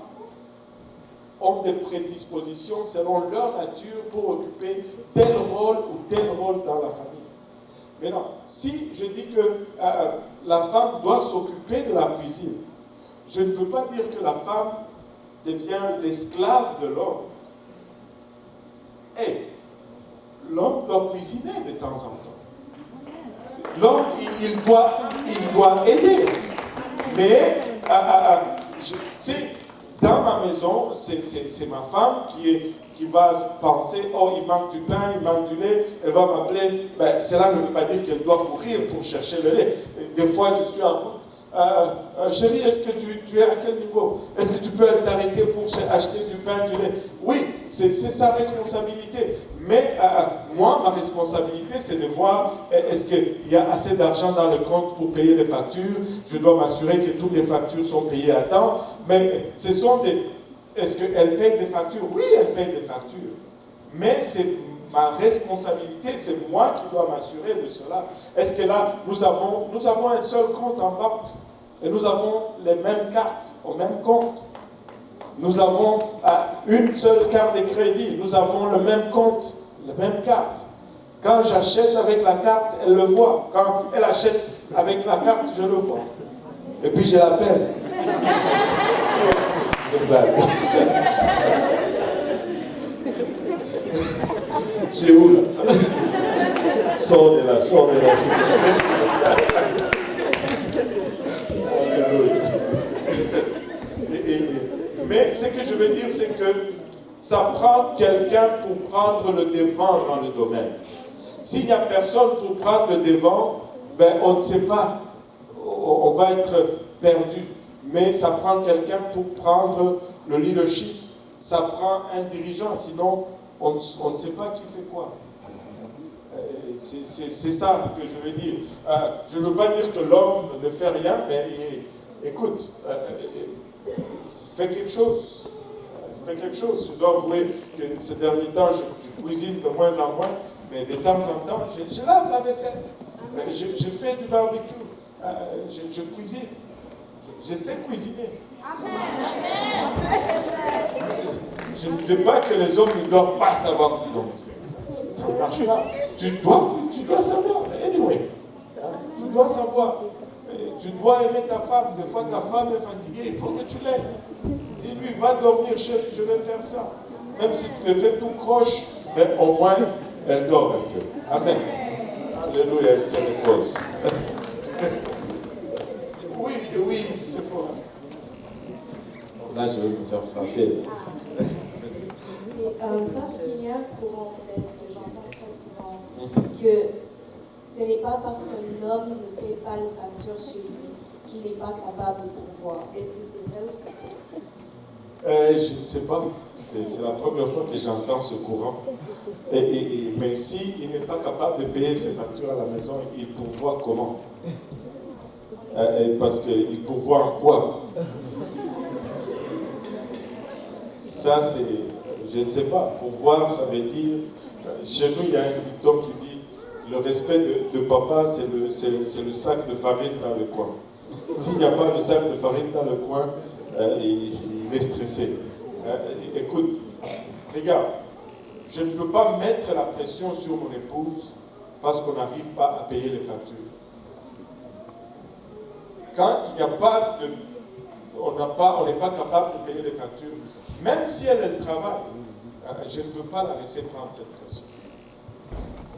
ont des prédispositions selon leur nature pour occuper tel rôle ou tel rôle dans la famille. Maintenant, si je dis que la femme doit s'occuper de la cuisine, je ne veux pas dire que la femme devient l'esclave de l'homme. L'homme doit cuisiner de temps en temps. L'homme, il doit aider. Mais, tu sais, dans ma maison, c'est ma femme qui va penser, oh, il manque du pain, il manque du lait, elle va m'appeler. Cela ne veut pas dire qu'elle doit courir pour chercher le lait. Des fois, je suis en route. Chérie, est-ce que tu es à quel niveau? Est-ce que tu peux t'arrêter pour acheter du pain, du lait? Oui, c'est sa responsabilité. Mais moi, ma responsabilité, c'est de voir est-ce qu'il y a assez d'argent dans le compte pour payer les factures. Je dois m'assurer que toutes les factures sont payées à temps. Mais ce sont des... Est-ce qu'elle paye des factures? Oui, elle paye des factures. Mais c'est ma responsabilité, c'est moi qui dois m'assurer de cela. Est-ce que là, nous avons un seul compte en banque et nous avons les mêmes cartes au même compte. Nous avons une seule carte de crédit. Nous avons le même compte, la même carte. Quand j'achète avec la carte, elle le voit. Quand elle achète avec la carte, je le vois. Et puis je l'appelle. Je blague. Tu es où là? Sors de là, s'il te plaît. Alléluia. Mais ce que je veux dire, c'est que Ça prend quelqu'un pour prendre le devant dans le domaine. S'il n'y a personne pour prendre le devant, ben on ne sait pas. On va être perdu. Mais ça prend quelqu'un pour prendre le leadership. Ça prend un dirigeant, sinon on ne sait pas qui fait quoi. C'est ça que je veux dire. Je ne veux pas dire que l'homme ne fait rien, mais écoute, fais quelque chose. Fais quelque chose. Je dois avouer que ces derniers temps, je cuisine de moins en moins, mais de temps en temps, je lave la vaisselle. Je fais du barbecue. Je cuisine. Je sais cuisiner. Je ne dis pas que les hommes ne doivent pas savoir. Non, ça ne marche pas. Tu dois savoir. Anyway, tu dois savoir. Tu dois aimer ta femme. Des fois, ta femme est fatiguée. Il faut que tu l'aimes. Dis-lui, va dormir, chérie, je vais faire ça. Même si tu le fais tout croche, mais au moins, elle dort un peu. Amen. Alléluia, it's a cause. Oui, c'est fort. Là, je vais me faire frapper. Parce qu'il y a un courant, en fait, que j'entends très souvent, que ce n'est pas parce que l'homme ne paie pas les factures chez lui qu'il n'est pas capable de pourvoir. Est-ce que c'est vrai ou c'est faux? Je ne sais pas. C'est la première fois que j'entends ce courant. Mais s'il n'est pas capable de payer ses factures à la maison, il pourvoit comment? Parce qu'il pourvoit en quoi? Ça, je ne sais pas. Pourvoir, ça veut dire... Chez nous, il y a un dicton qui dit le respect de papa, c'est le sac de farine dans le coin. S'il n'y a pas de sac de farine dans le coin, il est stressé. Écoute, regarde, je ne peux pas mettre la pression sur mon épouse parce qu'on n'arrive pas à payer les factures. Quand il n'y a pas de... On n'est pas capable de payer les factures, même si elle travaille, je ne veux pas la laisser prendre cette pression.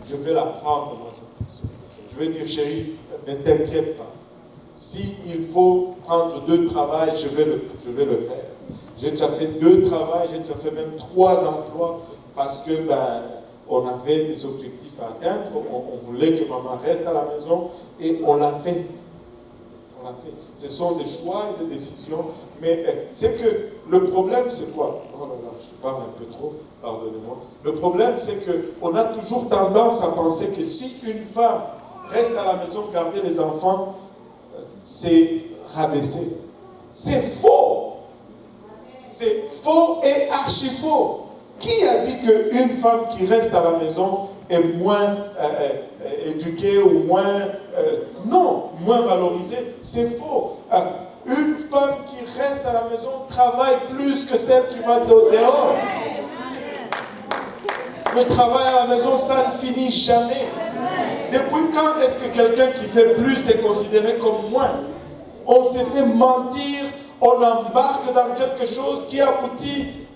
Je vais la prendre, moi, cette pression. Je vais dire, chérie, ne t'inquiète pas. S'il faut prendre 2 travails, je vais le faire. J'ai déjà fait 2 travails, j'ai déjà fait même 3 emplois parce que on avait des objectifs à atteindre. On voulait que maman reste à la maison et on l'a fait. On l'a fait. Ce sont des choix et des décisions. Mais c'est que le problème, c'est quoi? Oh là là, je parle un peu trop, pardonnez-moi. Le problème, c'est qu'on a toujours tendance à penser que si une femme reste à la maison garder les enfants, c'est rabaisser. C'est faux. C'est faux et archi faux. Qui a dit qu'une femme qui reste à la maison est moins éduquée ou moins... non, moins valorisée? C'est faux. Une femme qui reste à la maison travaille plus que celle qui va dehors. Le travail à la maison, ça ne finit jamais. Depuis quand est-ce que quelqu'un qui fait plus est considéré comme moins? On s'est fait mentir, on embarque dans quelque chose qui aboutit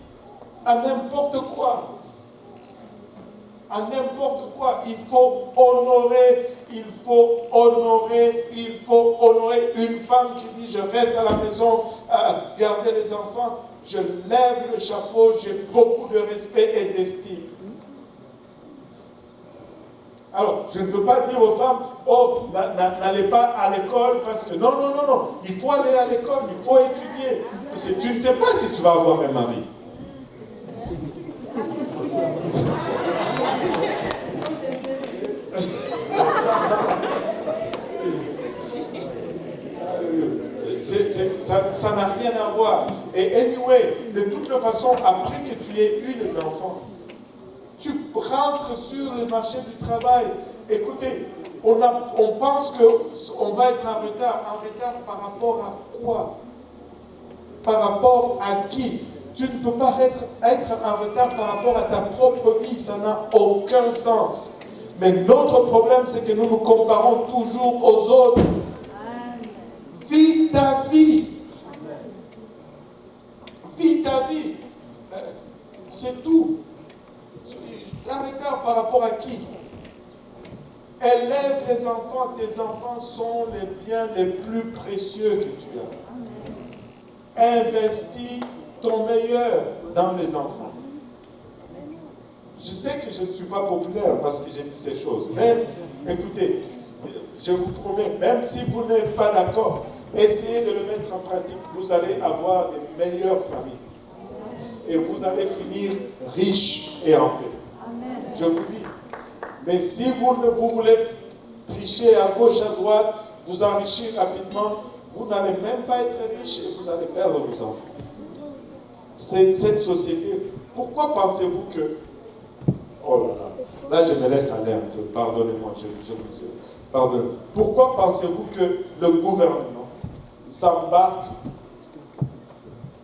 à n'importe quoi. À n'importe quoi. Il faut honorer une femme qui dit je reste à la maison à garder les enfants. Je lève le chapeau, j'ai beaucoup de respect et d'estime. Alors, je ne veux pas dire aux femmes, oh, n'allez pas à l'école parce que non, il faut aller à l'école, il faut étudier. Parce que tu ne sais pas si tu vas avoir un mari. Ça n'a rien à voir. Et anyway, de toute façon, après que tu aies eu les enfants, tu rentres sur le marché du travail. Écoutez, on pense qu'on va être en retard. En retard par rapport à quoi? Par rapport à qui? Tu ne peux pas être en retard par rapport à ta propre vie. Ça n'a aucun sens. Mais notre problème, c'est que nous nous comparons toujours aux autres. Vis ta vie. Vis ta vie. C'est tout. Un retard par rapport à qui? Élève les enfants. Tes enfants sont les biens les plus précieux que tu as. Investis ton meilleur dans les enfants. Je sais que je ne suis pas populaire parce que j'ai dit ces choses, mais écoutez, je vous promets, même si vous n'êtes pas d'accord, essayez de le mettre en pratique, vous allez avoir des meilleures familles. Et vous allez finir riches et en paix. Amen. Je vous dis. Mais si vous voulez tricher à gauche, à droite, vous enrichir rapidement, vous n'allez même pas être riche et vous allez perdre vos enfants. C'est cette société. Pourquoi pensez-vous que... Oh là, là je me laisse aller un peu. Pardonnez-moi, je vous dis. Pardonnez. Pourquoi pensez-vous que le gouvernement s'embarque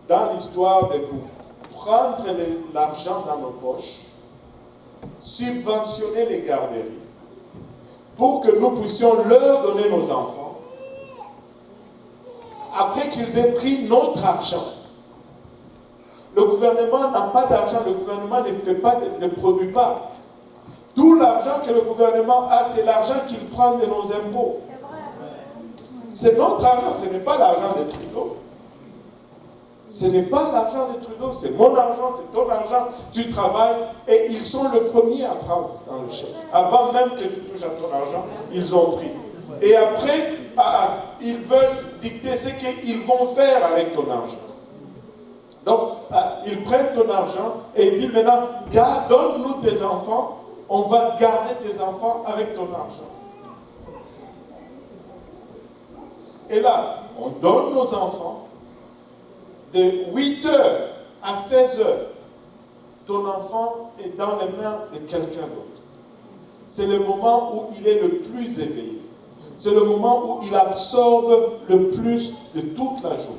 dans l'histoire de nous, prendre l'argent dans nos poches, subventionner les garderies, pour que nous puissions leur donner nos enfants, après qu'ils aient pris notre argent? Le gouvernement n'a pas d'argent, le gouvernement ne produit pas. Tout l'argent que le gouvernement a, c'est l'argent qu'il prend de nos impôts. C'est notre argent, ce n'est pas l'argent de Trudeau. Ce n'est pas l'argent de Trudeau, c'est mon argent, c'est ton argent, tu travailles et ils sont le premier à prendre dans le chèque. Avant même que tu touches à ton argent, ils ont pris. Et après, ils veulent dicter ce qu'ils vont faire avec ton argent. Donc, ils prennent ton argent et ils disent maintenant, donne-nous tes enfants, on va garder tes enfants avec ton argent. Et là, on donne nos enfants de 8h à 16h. Ton enfant est dans les mains de quelqu'un d'autre. C'est le moment où il est le plus éveillé. C'est le moment où il absorbe le plus de toute la journée.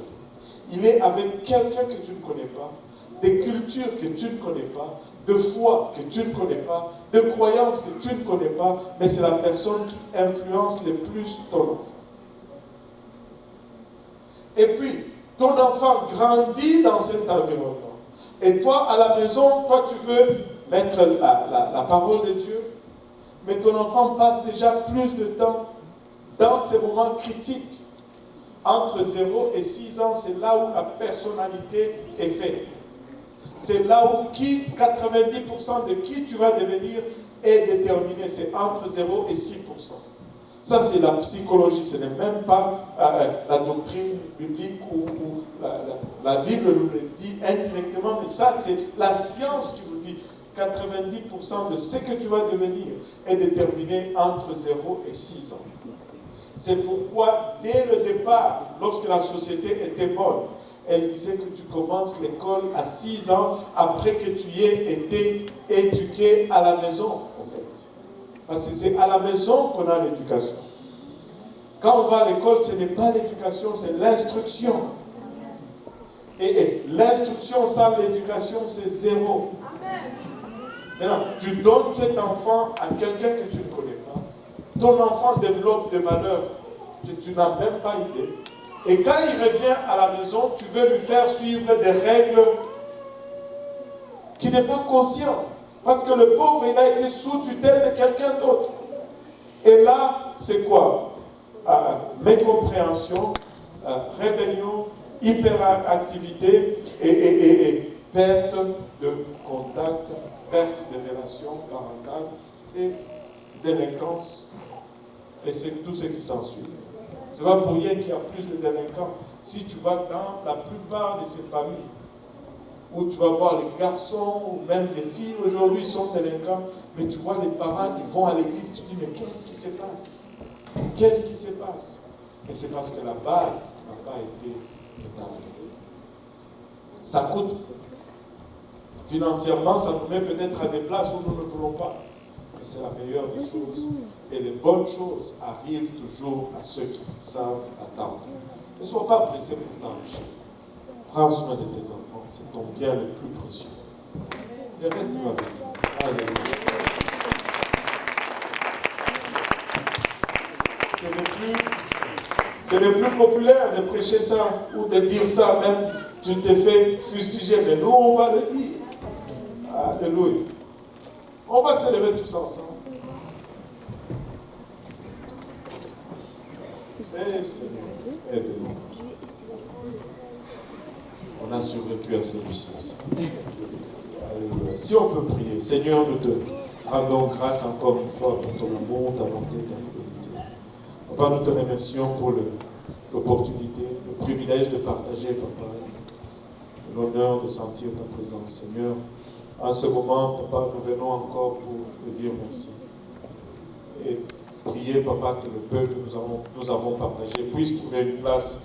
Il est avec quelqu'un que tu ne connais pas, des cultures que tu ne connais pas, de foi que tu ne connais pas, de croyances que tu ne connais pas, mais c'est la personne qui influence le plus ton enfant. Et puis, ton enfant grandit dans cet environnement. Et toi, à la maison, toi, tu veux mettre la parole de Dieu, mais ton enfant passe déjà plus de temps dans ces moments critiques. Entre 0 et 6 ans, c'est là où la personnalité est faite. C'est là où 90% de qui tu vas devenir est déterminé. C'est entre 0 et 6%. Ça, c'est la psychologie. Ce n'est même pas la doctrine biblique ou la Bible nous le dit indirectement. Mais ça, c'est la science qui vous dit 90% de ce que tu vas devenir est déterminé entre 0 et 6 ans. C'est pourquoi, dès le départ, lorsque la société était bonne, elle disait que tu commences l'école à 6 ans après que tu aies été éduqué à la maison, en fait. Parce que c'est à la maison qu'on a l'éducation. Quand on va à l'école, ce n'est pas l'éducation, c'est l'instruction. Et l'instruction sans l'éducation, c'est 0. Maintenant, tu donnes cet enfant à quelqu'un que tu ne connais pas. Ton enfant développe des valeurs que tu n'as même pas idée. Et quand il revient à la maison, tu veux lui faire suivre des règles qu'il n'est pas conscient. Parce que le pauvre, il a été sous tutelle de quelqu'un d'autre. Et là, c'est quoi? Mécompréhension, rébellion, hyperactivité et perte de contact, perte de relations parentales et délinquance. Et c'est tout ce qui s'ensuit. Ce n'est pas pour rien qu'il y a plus de délinquants. Si tu vas dans la plupart de ces familles, où tu vas voir les garçons ou même les filles aujourd'hui sont délinquants, mais tu vois les parents, ils vont à l'église, tu dis, mais qu'est-ce qui se passe? Qu'est-ce qui se passe? Et c'est parce que la base n'a pas été établie. Ça coûte. Financièrement, ça nous met peut-être à des places où nous ne voulons pas. Mais c'est la meilleure des choses. Et les bonnes choses arrivent toujours à ceux qui savent attendre. Ne sois pas pressé pour t'enrichir. Prends soin de tes enfants, c'est ton bien le plus précieux. Le reste va venir. Alléluia. C'est le plus populaire de prêcher ça ou de dire ça, même tu te fais fustiger, mais nous on va le dire. Alléluia. On va se lever tous ensemble. Et Seigneur, aide-nous. On a survécu à celui-ci. Alléluia. si on peut prier, Seigneur, nous te rendons grâce encore une fois pour ton amour, ta bonté, ta fidélité. Papa, nous te remercions pour l'opportunité, le privilège de partager, Papa, l'honneur de sentir ta présence. Seigneur, en ce moment, Papa, nous venons encore pour te dire merci. Et prier, Papa, que le peuple que nous avons partagé puisse trouver une place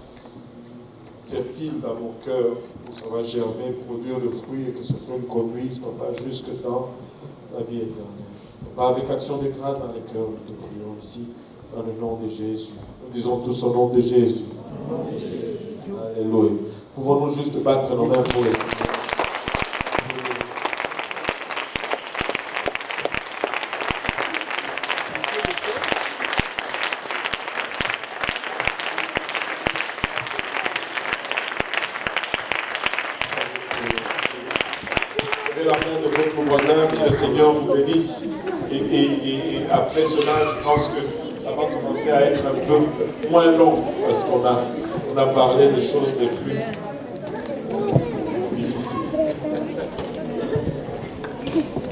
fertile dans nos cœurs, où ça va germer, produire de fruits et que ce fruit nous conduise, Papa, jusque dans la vie éternelle. Papa, avec action de grâce dans les cœurs, nous te prions ici, dans le nom de Jésus. Nous disons tous au nom de Jésus. Alléluia. Pouvons-nous juste battre nos mains pour le Seigneur? La main de votre voisin, que le Seigneur vous bénisse. Et après cela, je pense que ça va commencer à être un peu moins long parce qu'on a parlé des choses les plus